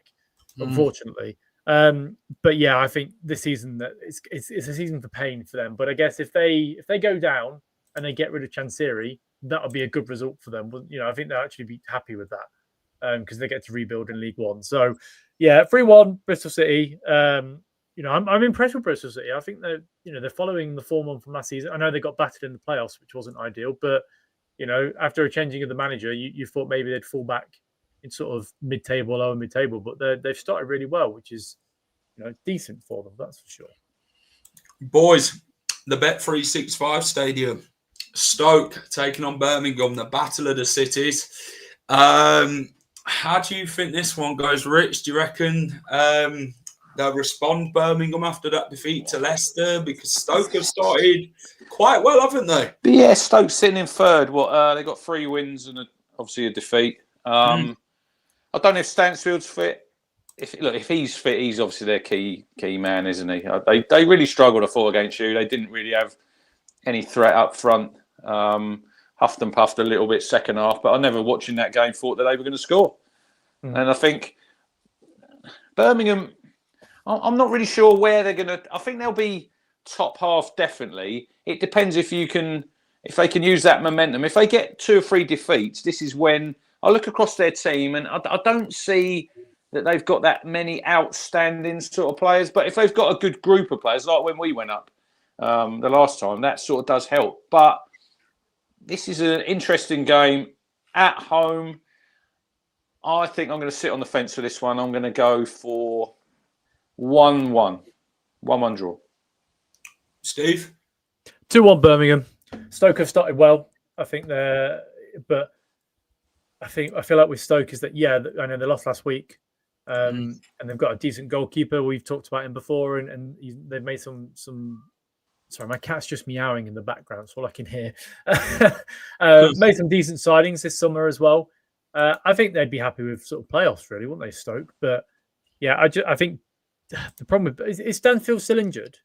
unfortunately. But yeah, I think this season it's a season for pain for them. But I guess if they go down and they get rid of Chansiri, that'll be a good result for them. I think they'll actually be happy with that because they get to rebuild in League One. So yeah, 3-1 Bristol City. I'm impressed with Bristol City. I think they're following the form on from last season. I know they got battered in the playoffs, which wasn't ideal, but after a changing of the manager, you thought maybe they'd fall back in sort of mid-table, lower mid-table, but they've started really well, which is decent for them, that's for sure. Boys, the Bet365 Stadium, Stoke taking on Birmingham, the battle of the cities. How do you think this one goes, Rich? Do you reckon they'll respond, Birmingham, after that defeat to Leicester? Because Stoke have started quite well, haven't they? But yeah, Stoke's sitting in third. They got 3 wins and obviously a defeat. I don't know if Stansfield's fit. If he's fit, he's obviously their key man, isn't he? They really struggled to fall against you. They didn't really have any threat up front. Huffed and puffed a little bit second half, but I never watching that game thought that they were going to score. And I think Birmingham, I'm not really sure where they're going to. I think they'll be top half definitely. It depends if they can use that momentum. If they get 2 or 3 defeats, this is when I look across their team and I don't see that they've got that many outstanding sort of players. But if they've got a good group of players, like when we went up, the last time. That sort of does help. But this is an interesting game at home. I think I'm going to sit on the fence for this one. I'm going to go for 1-1. 1-1 draw. Steve? 2-1 Birmingham. Stoke have started well. I think but I feel like with Stoke is that, I know they lost last week. And they've got a decent goalkeeper. We've talked about him before, and they've made some. Sorry, my cat's just meowing in the background. That's all I can hear. Made some decent signings this summer as well. I think they'd be happy with sort of playoffs, really, wouldn't they, Stoke? But yeah, I think the problem is Stanfield still injured.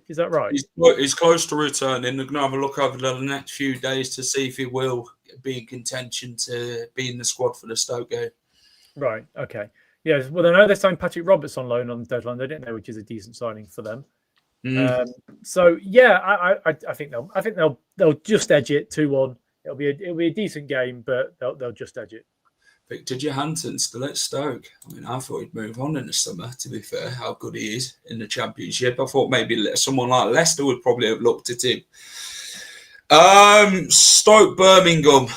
Is that right? He's close to returning. They're going to have a look over the next few days to see if he will be in contention to be in the squad for the Stoke game. Right. Okay. Yeah, well, I know they signed Patrick Roberts on loan on the deadline. They didn't know, which is a decent signing for them. So yeah, I think they'll just edge it 2-1. It'll be a decent game, but they'll just edge it. Victor Johansson still at Stoke. I mean, I thought he'd move on in the summer. To be fair, how good he is in the Championship. I thought maybe someone like Leicester would probably have looked at him. Stoke Birmingham.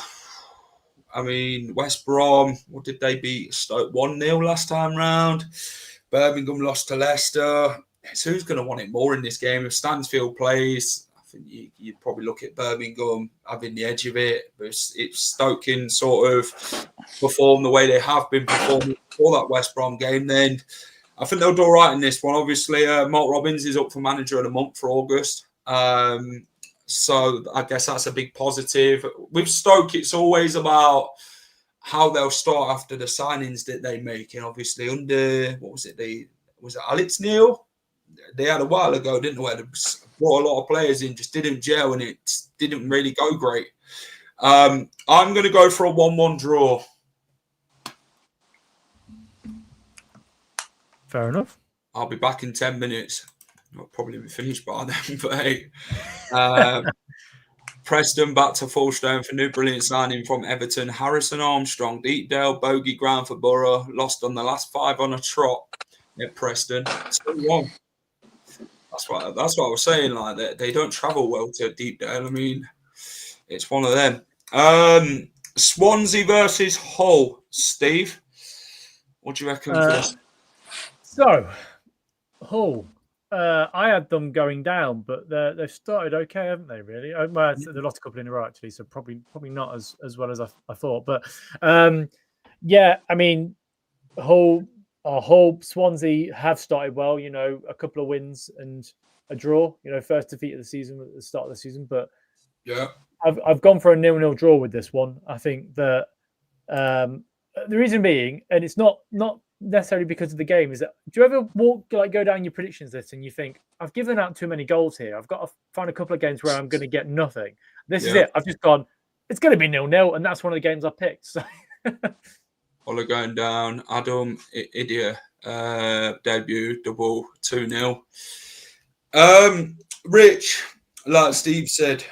I mean, West Brom, what did they beat? Stoke 1-0 last time round. Birmingham lost to Leicester. So who's going to want it more in this game? If Stansfield plays, I think you'd probably look at Birmingham having the edge of it. But if Stoke can sort of perform the way they have been performing for that West Brom game, then I think they'll do all right in this one. Obviously, Mark Robbins is up for manager of the month for August. So I guess that's a big positive. With Stoke, it's always about how they'll start after the signings that they make. And obviously under, was it Alex Neil? They had a while ago, didn't they, where they brought a lot of players in, just didn't gel and it didn't really go great. I'm going to go for a 1-1 draw. Fair enough. I'll be back in 10 minutes. I'll probably be finished by then, but hey. Preston back to full strength. A new brilliant signing from Everton. Harrison Armstrong, Deepdale, bogey ground for Boro. Lost on the last 5 on a trot at Preston. Still won. That's what I was saying. Like that, they don't travel well to Deepdale. I mean, it's one of them. Swansea versus Hull. Steve, what do you reckon for this? So, Hull. I had them going down, but they've started okay, haven't they? Really? Well, they lost a couple in a row actually, so probably not as well as I thought. But yeah, I mean, Hull, Swansea have started well. You know, a couple of wins and a draw. You know, first defeat of the season at the start of the season. But yeah, I've gone for a 0-0 draw with this one. I think that the reason being, and it's not necessarily because of the game, is that do you ever go down your predictions list and you think, I've given out too many goals here, I've got to find a couple of games where I'm going to get nothing. This is it. I've just gone, it's going to be 0-0, and that's one of the games I picked. So Ola going down. Adam Idia debut double 2-0. Rich, like Steve said,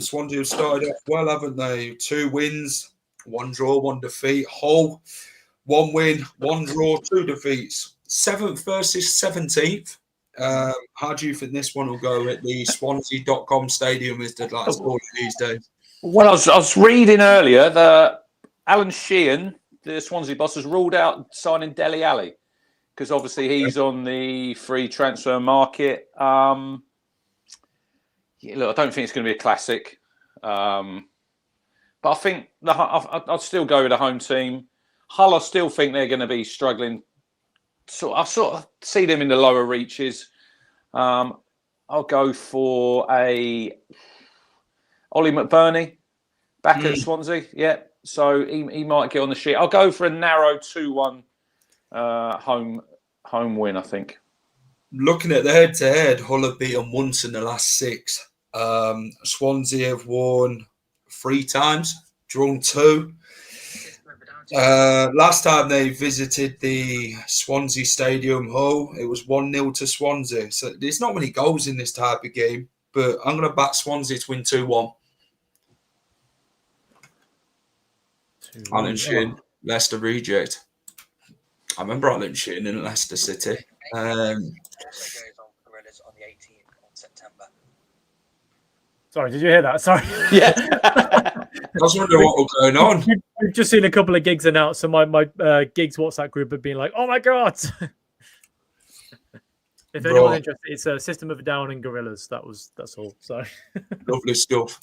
Swansea have started off well, haven't they? 2 wins, 1 draw, 1 defeat. Hull, 1 win, 1 draw, 2 defeats. 7th versus 17th. How do you think this one will go at the Swansea.com stadium, as they'd like to call it these days? Well, I was reading earlier that Alan Sheehan, the Swansea boss, has ruled out signing Dele Alli because obviously he's on the free transfer market. Look, I don't think it's going to be a classic. But I think I'd still go with the home team. Hull, I still think they're going to be struggling. So I sort of see them in the lower reaches. I'll go for a Ollie McBurney back at Swansea. Yeah, so he might get on the sheet. I'll go for a narrow 2-1 home win, I think. Looking at the head-to-head, Hull have beaten once in the last 6. Swansea have won 3 times, drawn 2. Last time they visited the Swansea Stadium, Hull, it was 1-0 to Swansea. So there's not many goals in this type of game, but I'm going to back Swansea to win 2-1. Alan Sheehan, Leicester reject. I remember Alan Sheehan in Leicester City. Sorry, did you hear that? Sorry. Yeah. I was wondering what was going on. We've just seen a couple of gigs announced, so my gigs WhatsApp group have been like, "Oh my god!" If anyone's interested, it's a System of a Down and Gorillas. That's all. So Lovely stuff.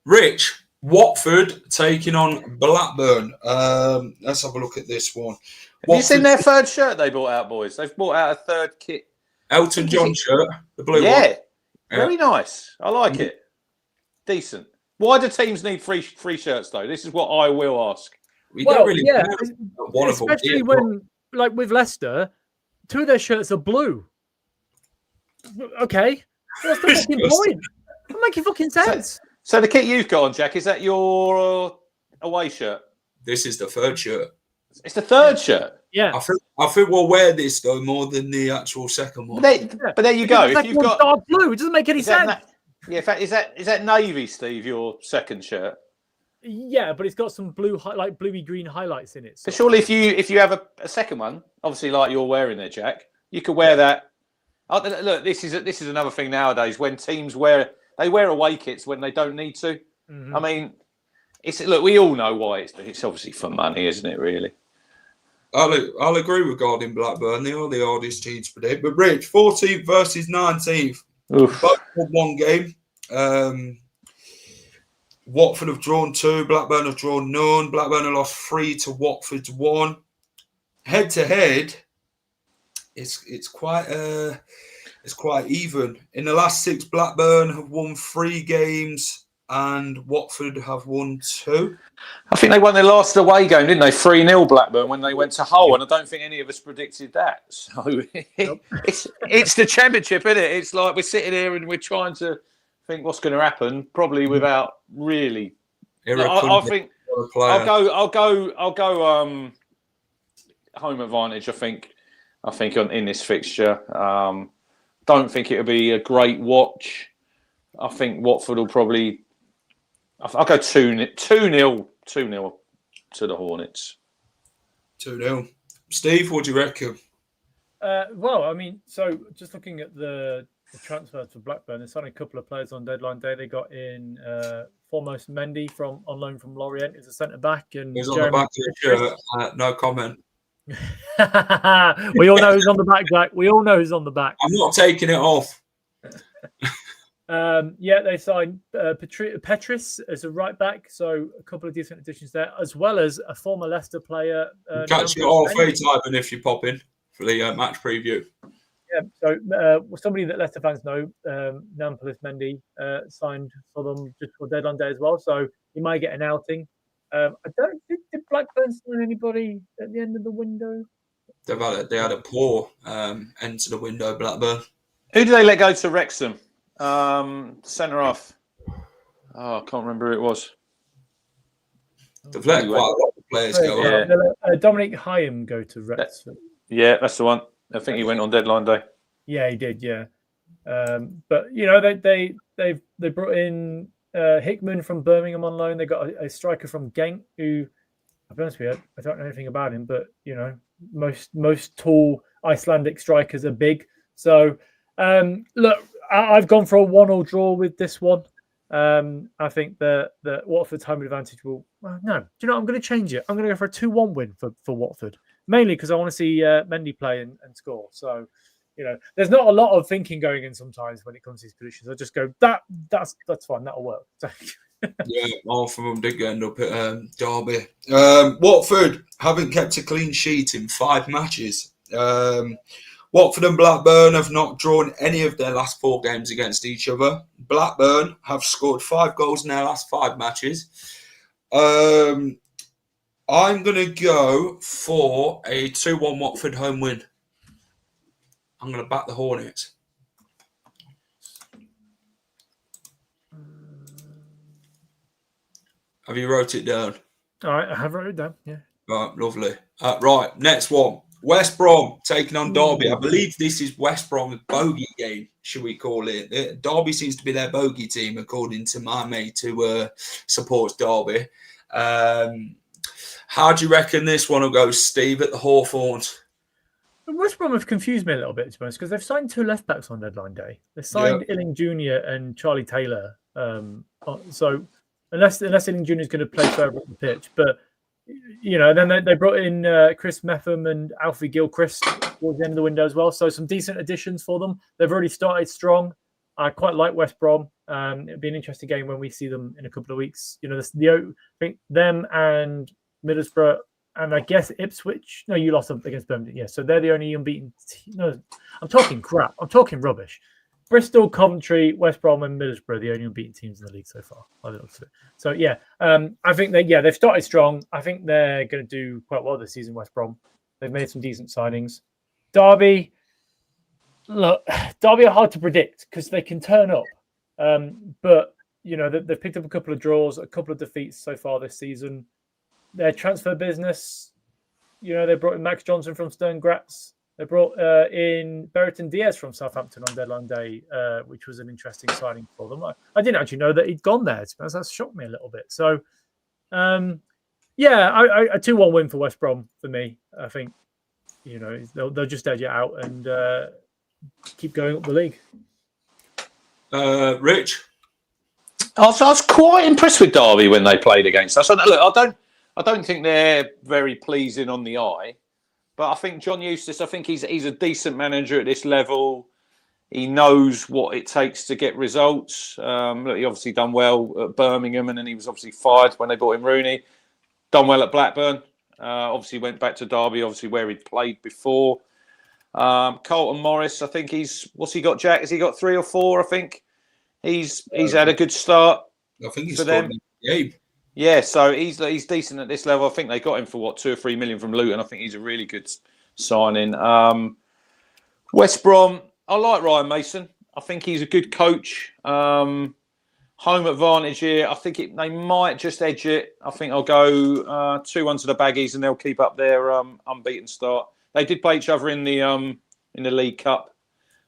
Rich, Watford taking on Blackburn. Let's have a look at this one. Have you seen their third shirt they brought out, boys? They've brought out a third kit. Elton John shirt, the blue one. Yeah, very nice. I like it. Decent. Why do teams need free shirts though? This is what I will ask. We don't really one of them, especially when, like with Leicester, 2 of their shirts are blue. Okay, what's the fucking point? Doesn't make fucking sense. So the kit you've got on, Jack, is that your away shirt? This is the third shirt. It's the third shirt. Yeah, I think we'll wear this though more than the actual second one. But there you go. If you've got dark blue, it doesn't make any sense. In fact, is that navy, Steve? Your second shirt? Yeah, but it's got some blue, like bluey green highlights in it. So. But surely, if you have a second one, obviously like you're wearing there, Jack, you could wear that. Look, this is another thing nowadays when teams wear away kits when they don't need to. Mm-hmm. I mean, we all know why it's obviously for money, isn't it? Really. I'll agree regarding Blackburn. They are the hardest team to predict. But Rich, 14th versus 19th. Both won one game. Watford have drawn 2. Blackburn have drawn none. Blackburn have lost 3 to Watford's 1. Head to head, it's quite even. In the last 6, Blackburn have won 3 games. And Watford have won 2. I think they won their last away game, didn't they? 3-0 Blackburn when they went to Hull, and I don't think any of us predicted that. So it's the championship, isn't it? It's like we're sitting here and we're trying to think what's going to happen, probably without really. I think I'll go. Home advantage. I think in this fixture. Don't think it'll be a great watch. I think Watford will probably. I'll go 2-0 to the Hornets. 2-0. Steve, what do you reckon? Well, I mean, so just looking at the transfer to Blackburn, they signed a couple of players on deadline day. They got in foremost Mendy on loan from Lorient as a centre back, and he's on the back of the shirt. No comment. We all know who's on the back, Jack. We all know who's on the back. I'm not taking it off. They signed Petris as a right back, so a couple of decent additions there, as well as a former Leicester player. Catch you all free time, and if you pop in for the match preview. Yeah, so somebody that Leicester fans know, Nampalys Mendy, signed for them just for deadline day as well, so he might get an outing. I don't think did Blackburn sign anybody at the end of the window. They had a poor end to the window, Blackburn. Who did they let go to Wrexham? Centre half. Oh, I can't remember who it was. They've let quite a lot of players go. Yeah. Dominic Hyam go to Wrexham. Yeah, that's the one. I think he went on deadline day. Yeah, he did. Yeah, but you know they brought in Hickman from Birmingham on loan. They got a striker from Genk who, I'll be honest with you, I don't know anything about him, but you know most tall Icelandic strikers are big. So look. I've gone for a 1-1 draw with this one. I think that Watford's home advantage will. Well, no, do you know? I'm going to change it. I'm going to go for a 2-1 win for Watford, mainly because I want to see Mendy play and score. So, you know, there's not a lot of thinking going in sometimes when it comes to these positions. I just go that's fine. That'll work. Yeah, half of them did end up at Derby. Watford haven't kept a clean sheet in 5 matches. Watford and Blackburn have not drawn any of their last 4 games against each other. Blackburn have scored 5 goals in their last 5 matches. I'm going to go for a 2-1 Watford home win. I'm going to back the Hornets. Have you wrote it down? All right, I have wrote it down, yeah. Right, lovely. Right, next one. West Brom taking on Derby. I believe this is West Brom's bogey game, should we call it? Derby seems to be their bogey team, according to my mate who supports Derby. How do you reckon this one will go, Steve, at the Hawthorns? West Brom have confused me a little bit, to be honest, because they've signed 2 left backs on deadline day. They signed Illing Jr. and Charlie Taylor. So unless Illing Jr. is going to play further up the pitch, but then they brought in Chris Metham and Alfie Gilchrist towards the end of the window as well. So some decent additions for them. They've already started strong. I quite like West Brom. It'll be an interesting game when we see them in a couple of weeks. I think them and Middlesbrough. And I guess Ipswich. No, you lost against Birmingham. Yeah, so they're the only unbeaten team. No, I'm talking crap. I'm talking rubbish. Bristol, Coventry, West Brom, and Middlesbrough are the only unbeaten teams in the league so far. So yeah, I think they've started strong. I think they're going to do quite well this season. West Brom. They've made some decent signings. Derby are hard to predict because they can turn up. But they've picked up a couple of draws, a couple of defeats so far this season. Their transfer business, they brought in Max Johnson from Sturm Graz. They brought in Berriton Diaz from Southampton on deadline day, which was an interesting signing for them. I didn't actually know that he'd gone there. That's shocked me a little bit. So, a 2-1 win for West Brom for me. I think, they'll just edge it out and keep going up the league. Rich? I was quite impressed with Derby when they played against us. Look, I don't think they're very pleasing on the eye, but I think John Eustace, he's a decent manager at this level. He knows what it takes to get results. Look, he obviously done well at Birmingham, and then he was obviously fired when they brought in Rooney. Done well at Blackburn. Obviously went back to Derby, obviously where he'd played before. Carlton Morris, I think what's he got, Jack? Has he got 3 or 4? I think he's had a good start. I think he's for them. Game. Yeah, so he's decent at this level. I think they got him for 2 or 3 million from Luton. I think he's a really good signing. West Brom, I like Ryan Mason. I think he's a good coach. Home advantage here. I think they might just edge it. I think I'll go 2-1 to the Baggies, and they'll keep up their unbeaten start. They did play each other in the League Cup,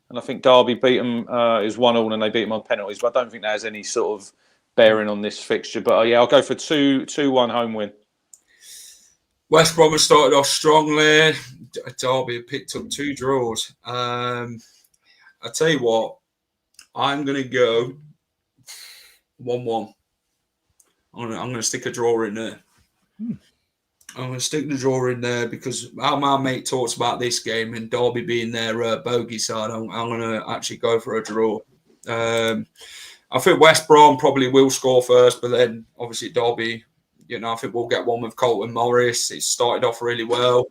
and I think Derby beat them. It was 1-1, and they beat them on penalties. But I don't think that has any sort of bearing on this fixture. But I'll go for 2-1 home win. West Brom has started off strongly. Derby have picked up 2 draws. I tell you what, I'm going to go 1-1. I'm going to stick a draw in there. I'm going to stick the draw in there because how my mate talks about this game and Derby being their bogey side, I'm going to actually go for a draw. I think West Brom probably will score first, but then obviously Derby, I think we'll get one with Colton Morris. It started off really well.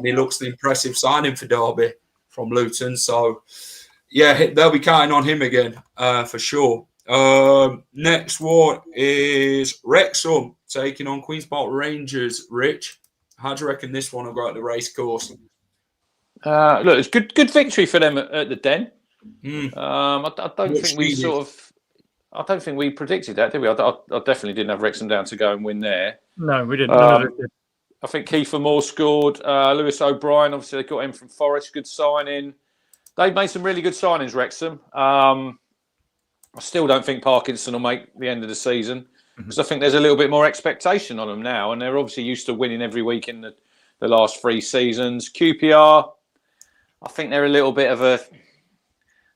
He looks the impressive signing for Derby from Luton. So, yeah, they'll be counting on him again for sure. Next one is Wrexham taking on Queen's Park Rangers. Rich, how do you reckon this one will go at the race course? Look, it's good victory for them at the Den. I don't think we predicted that, did we? I definitely didn't have Wrexham down to go and win there. No, we didn't. None of it did. I think Kiefer Moore scored. Lewis O'Brien, obviously, they got him from Forest. Good signing. They've made some really good signings, Wrexham. I still don't think Parkinson will make the end of the season because I think there's a little bit more expectation on them now, and they're obviously used to winning every week in the last 3 seasons. QPR, I think they're a little bit of a...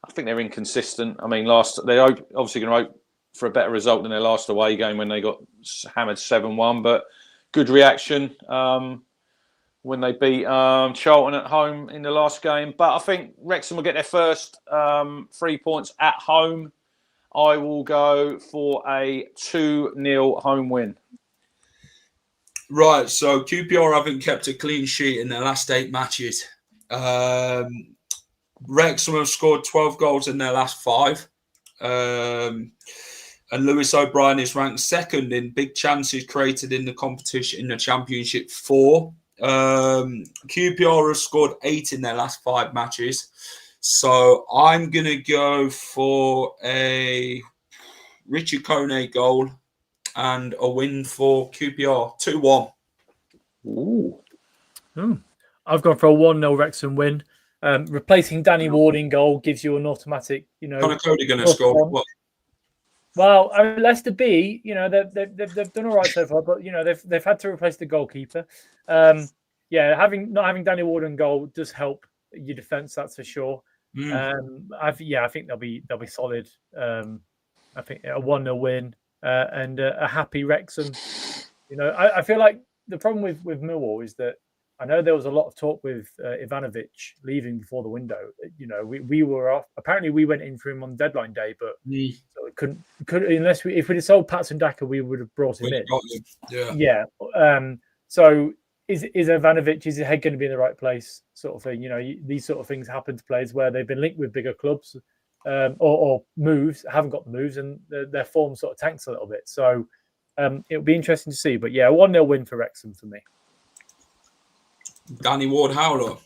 I think they're inconsistent. I mean, they're obviously going to hope for a better result than their last away game when they got hammered 7-1, but good reaction when they beat Charlton at home in the last game. But I think Wrexham will get their first 3 points at home. I will go for a 2-0 home win. Right, so QPR haven't kept a clean sheet in their last 8 matches. Wrexham have scored 12 goals in their last 5. And Lewis O'Brien is ranked second in big chances created in the competition in the Championship 4. QPR have scored 8 in their last 5 matches. So I'm going to go for a Richie Kone goal and a win for QPR, 2-1. Ooh. I've gone for a 1-0 Wrexham win. Replacing Danny Ward in goal gives you an automatic, Connor Cody going to score. What? Well, Leicester B, they've done all right so far, but they've had to replace the goalkeeper. not having Danny Ward in goal does help your defence. That's for sure. I think they'll be solid. I think a 1-0 win and a happy Wrexham. I feel like the problem with Millwall is that I know there was a lot of talk with Ivanovic leaving before the window. We were off. Apparently, we went in for him on deadline day, but so it couldn't unless if we'd have sold Patson Daka, we would have brought him in. Yeah. So is Ivanovic, is his head going to be in the right place? Sort of thing. These sort of things happen to players where they've been linked with bigger clubs or moves, haven't got the moves, and their form sort of tanks a little bit. So it'll be interesting to see. But yeah, 1-0 win for Wrexham for me. Danny Ward Howler.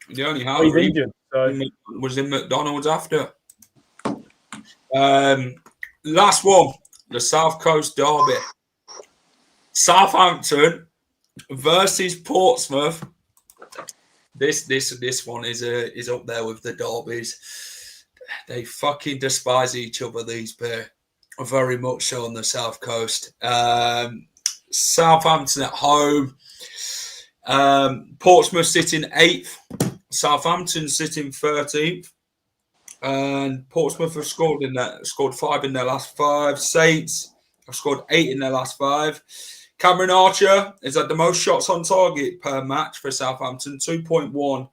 The only Howler he's injured, so. Was in McDonald's after. Last one, the South Coast Derby. Southampton versus Portsmouth. This one is up there with the derbies. They fucking despise each other, these pair. Very much so on the South Coast. Southampton at home. Portsmouth sitting 8th, Southampton sitting 13th, and Portsmouth have scored 5 in their last 5. Saints have scored 8 in their last 5. Cameron Archer has had the most shots on target per match for Southampton, 2.1.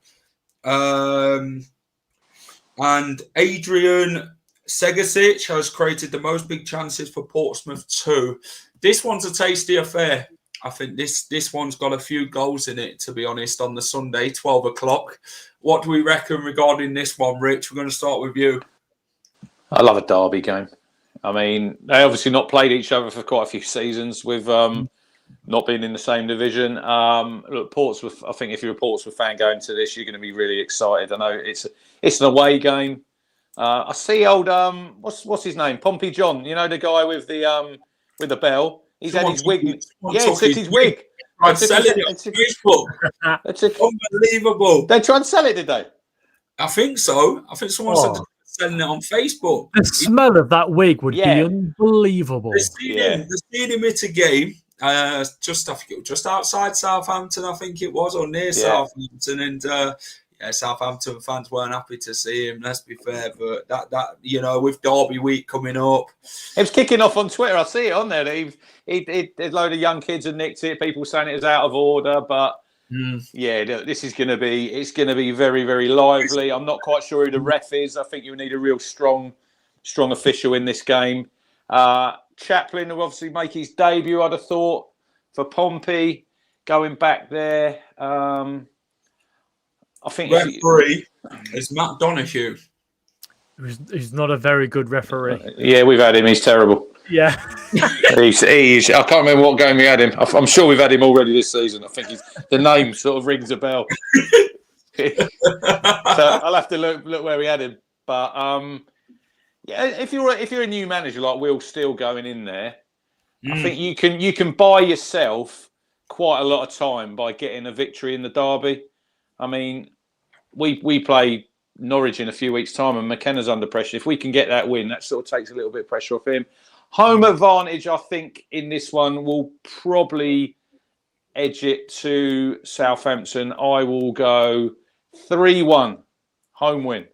And Adrian Segasic has created the most big chances for Portsmouth, 2. This one's a tasty affair. I think this one's got a few goals in it, to be honest, on the Sunday, 12 o'clock. What do we reckon regarding this one, Rich? We're going to start with you. I love a derby game. I mean, they obviously not played each other for quite a few seasons with not being in the same division. Look, Portsmouth, I think if you're a Portsmouth fan going to this, you're going to be really excited. I know it's an away game. I see old, what's his name? Pompey John, the guy with the bell. He's had his wig. Yeah, he took his wig. Tried selling it on Facebook. Unbelievable. They tried to sell it, did they? I think so. I think someone said selling it on Facebook. The smell of that wig would be unbelievable. They've seen him at a game, just outside Southampton, I think it was, or near Southampton, and Southampton fans weren't happy to see him, let's be fair, but that with Derby week coming up. It was kicking off on Twitter. I see it on there. A load of young kids had nicked it, people saying it was out of order, but this is going to be very, very lively. I'm not quite sure who the ref is. I think you need a real strong official in this game. Chaplin will obviously make his debut, I'd have thought, for Pompey, going back there. I think referee is Matt Donoghue. He's not a very good referee. Yeah, we've had him. He's terrible. Yeah. he's. I can't remember what game we had him. I'm sure we've had him already this season. I think the name sort of rings a bell. So I'll have to look where we had him. But if you're a new manager like Will Steele going in there, I think you can buy yourself quite a lot of time by getting a victory in the derby. I mean, we play Norwich in a few weeks' time, and McKenna's under pressure. If we can get that win, that sort of takes a little bit of pressure off him. Home advantage, I think, in this one will probably edge it to Southampton. I will go 3-1 home win.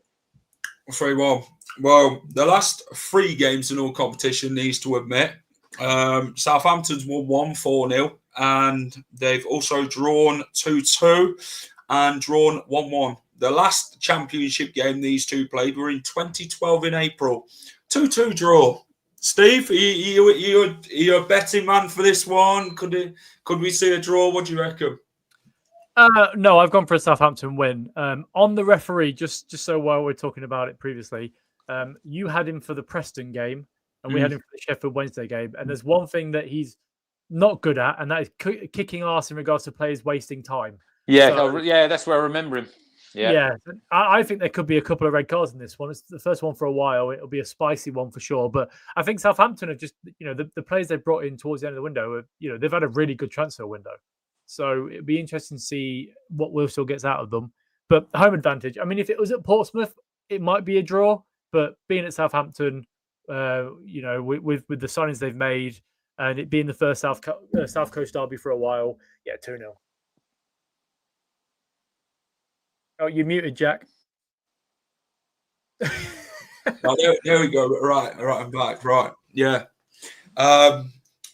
3-1. Well, the last 3 games in all competition, needs to admit, Southampton's won 4-0, and they've also drawn 2-2 and drawn 1-1. The last championship game these two played were in 2012 in April. 2-2 draw. Steve, are you a betting man for this one? Could we see a draw? What do you reckon? No, I've gone for a Southampton win. On the referee, just so while we're talking about it previously, you had him for the Preston game, and we had him for the Sheffield Wednesday game. And there's one thing that he's not good at, and that is kicking arse in regards to players wasting time. Yeah, that's where I remember him. Yeah. I think there could be a couple of red cards in this one. It's the first one for a while. It'll be a spicy one for sure. But I think Southampton have just, the players they've brought in towards the end of the window, they've had a really good transfer window. So it'd be interesting to see what Will still gets out of them. But home advantage, I mean, if it was at Portsmouth, it might be a draw. But being at Southampton, with the signings they've made, and it being the first South Coast derby for a while, 2-0. Oh, you're muted, Jack. Oh, there we go. Right, I'm back. Right, yeah. I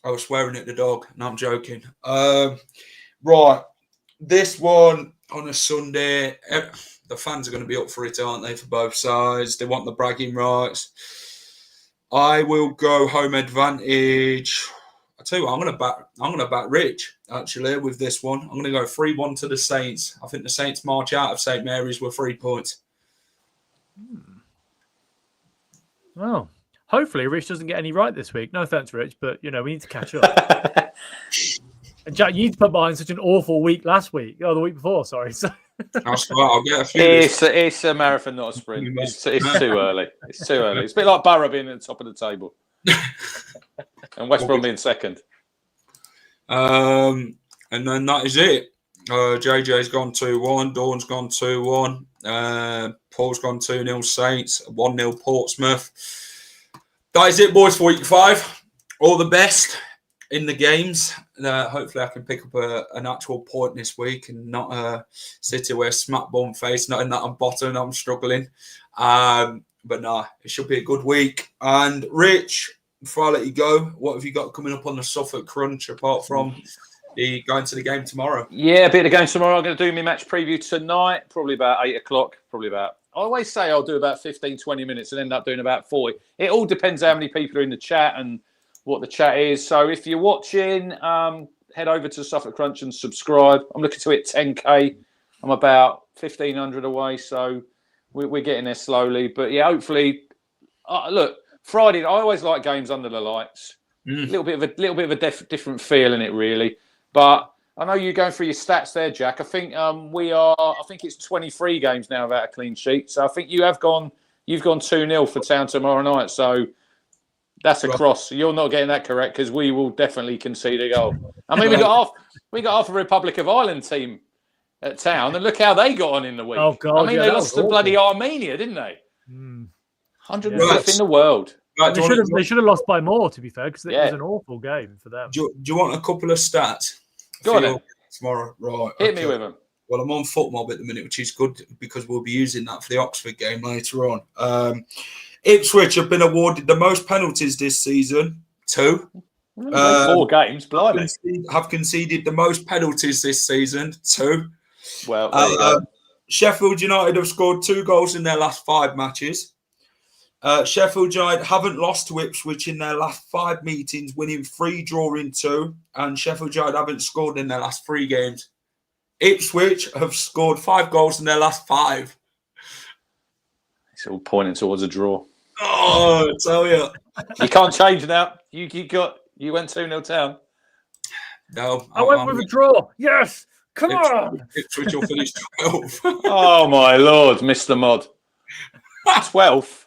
was swearing at the dog. No, I'm joking. Right, this one on a Sunday. The fans are going to be up for it, aren't they? For both sides, they want the bragging rights. I will go home advantage. I tell you what, I'm going to back Rich actually with this one. I'm going to go 3-1 to the Saints. I think the Saints march out of St Mary's with 3 points. Well, hopefully Rich doesn't get any right this week. No offense, Rich, but we need to catch up. And Jack, you put behind such an awful week last week. Oh, the week before, sorry. So... That's right. I'll get a few. It's a marathon, not a sprint. It's too early. It's too early. It's a bit like Boro being at the top of the table and West Brom being second. And then that is it. JJ's gone 2-1. Dawn's gone 2-1. Paul's gone 2-0 Saints. 1-0 Portsmouth. That is it, boys, for week 5. All the best in the games. Hopefully I can pick up an actual point this week and not sit here with a smack bum face, knowing that I'm bottom and I'm struggling. But no, it should be a good week. And Rich, before I let you go, what have you got coming up on the Suffolk Crunch apart from going to the game tomorrow? Yeah, a bit of the game tomorrow. I'm going to do my match preview tonight, probably about 8 o'clock. I always say I'll do about 15, 20 minutes and end up doing about 40. It all depends how many people are in the chat and what the chat is. So if you're watching, head over to Suffolk Crunch and subscribe. I'm looking to hit 10K. I'm about 1,500 away, so we're getting there slowly. But yeah, hopefully, look, Friday. I always like games under the lights. A little bit of a different feel in it, really. But I know you're going through your stats there, Jack. I think I think it's 23 games now without a clean sheet. So I think you've gone 2-0 for Town tomorrow night. So that's a cross. You're not getting that correct because we will definitely concede a goal. I mean, we got half a Republic of Ireland team at Town, and look how they got on in the week. Oh God! I mean, they lost to bloody Armenia, didn't they? 105th in the world. Right, they should have lost by more, to be fair, because it was an awful game for them. Do you want a couple of stats? Go on then. Tomorrow, right? Hit me with them. Well, I'm on FootMob at the minute, which is good because we'll be using that for the Oxford game later on. Ipswich have been awarded the most penalties this season, 2. 4 games, blimey. Have conceded the most penalties this season, 2. Well, Sheffield United have scored 2 goals in their last 5 matches. Sheffield United haven't lost to Ipswich in their last 5 meetings, winning 3, drawing 2. And Sheffield United haven't scored in their last 3 games. Ipswich have scored 5 goals in their last 5. It's all pointing towards a draw. Oh, I tell you. You can't change now. You went 2-0 Town. No. I went with a draw. Yes. Come on. Ipswich will finish 12. Oh, my Lord. Mr. Mod. 12th.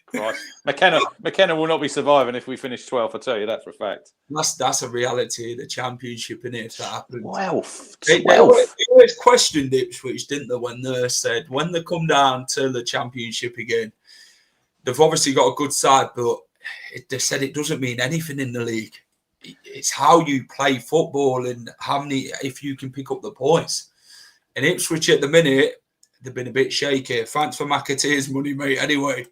Christ. McKenna will not be surviving if we finish 12th, I tell you that for a fact. That's a reality of the Championship, isn't it, if that happens. 12th. They always questioned Ipswich, didn't they, when they come down to the Championship again, they've obviously got a good side, but they said it doesn't mean anything in the league. It's how you play football and if you can pick up the points. And Ipswich at the minute, they've been a bit shaky. Thanks for McAteer's money, mate, anyway.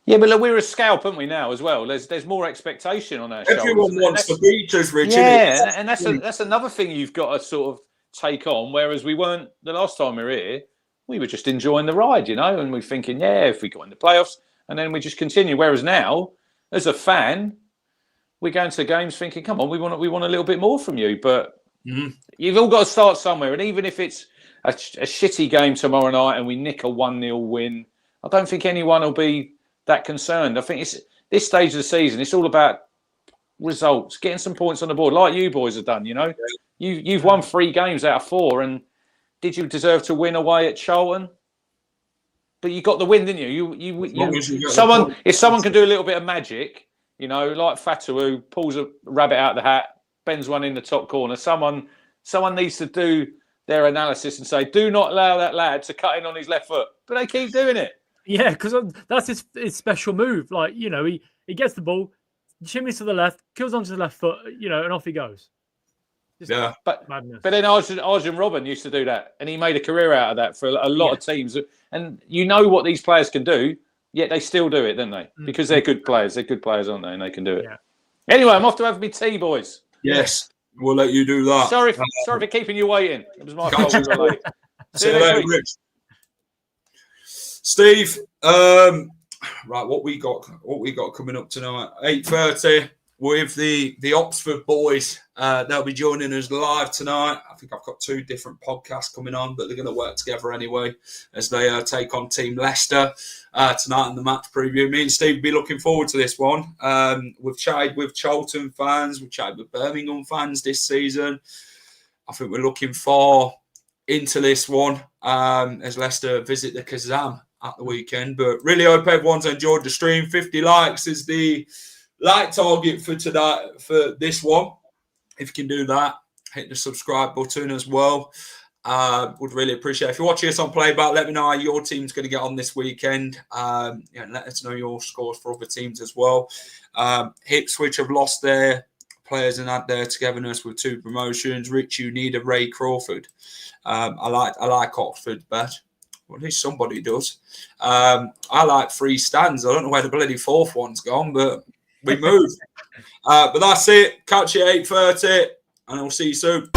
Yeah, but look, we're a scalp, aren't we, now as well? There's more expectation on our shoulders. Everyone wants to beat us, Rich. Yeah, and that's another thing you've got to sort of take on, whereas we weren't the last time we were here. We were just enjoying the ride, and we're thinking, if we got in the playoffs, and then we just continue. Whereas now, as a fan, we're going to games thinking, come on, we want a little bit more from you. But you've all got to start somewhere. And even if it's a shitty game tomorrow night and we nick a 1-0 win, I don't think anyone will be that concerned. I think it's this stage of the season, it's all about results, getting some points on the board, like you boys have done. You've won 3 games out of 4, and did you deserve to win away at Charlton? But you got the win, didn't you? If someone can do a little bit of magic, like Fatu, who pulls a rabbit out of the hat, bends one in the top corner. Someone needs to do their analysis and say, do not allow that lad to cut in on his left foot. But they keep doing it. Yeah, because that's his special move. Like, he gets the ball, chimneys to the left, kills onto the left foot, and off he goes. But madness. then Arjen Robben used to do that, and he made a career out of that for a lot of teams. And you know what these players can do, yet they still do it, don't they? Because they're good players. They're good players, aren't they? And they can do it. Yeah. Anyway, I'm off to have my tea, boys. Yes, we'll let you do that. Sorry for keeping you waiting. It was my fault. We were late. See you later, Rich. Steve, right, what we got coming up tonight? 8:30 with the Oxford boys. They'll be joining us live tonight. I think I've got 2 different podcasts coming on, but they're going to work together anyway as they take on Team Leicester tonight in the match preview. Me and Steve will be looking forward to this one. We've chatted with Charlton fans, we've chatted with Birmingham fans this season. I think we're looking into this one as Leicester visit the Kazam at the weekend. But really hope everyone's enjoyed the stream. 50 likes is the like target for today for this one. If you can do that, hit the subscribe button as well. Would really appreciate it. If you're watching us on playback, let me know how your team's going to get on this weekend. Let us know your scores for other teams as well. Ipswich have lost their players and had their togetherness with 2 promotions. Rich, you need a Ray Crawford. I like Oxford, but well, at least somebody does. I like 3 stands. I don't know where the bloody 4th one's gone, but we moved. But that's it. Catch you at 8:30, and I'll see you soon.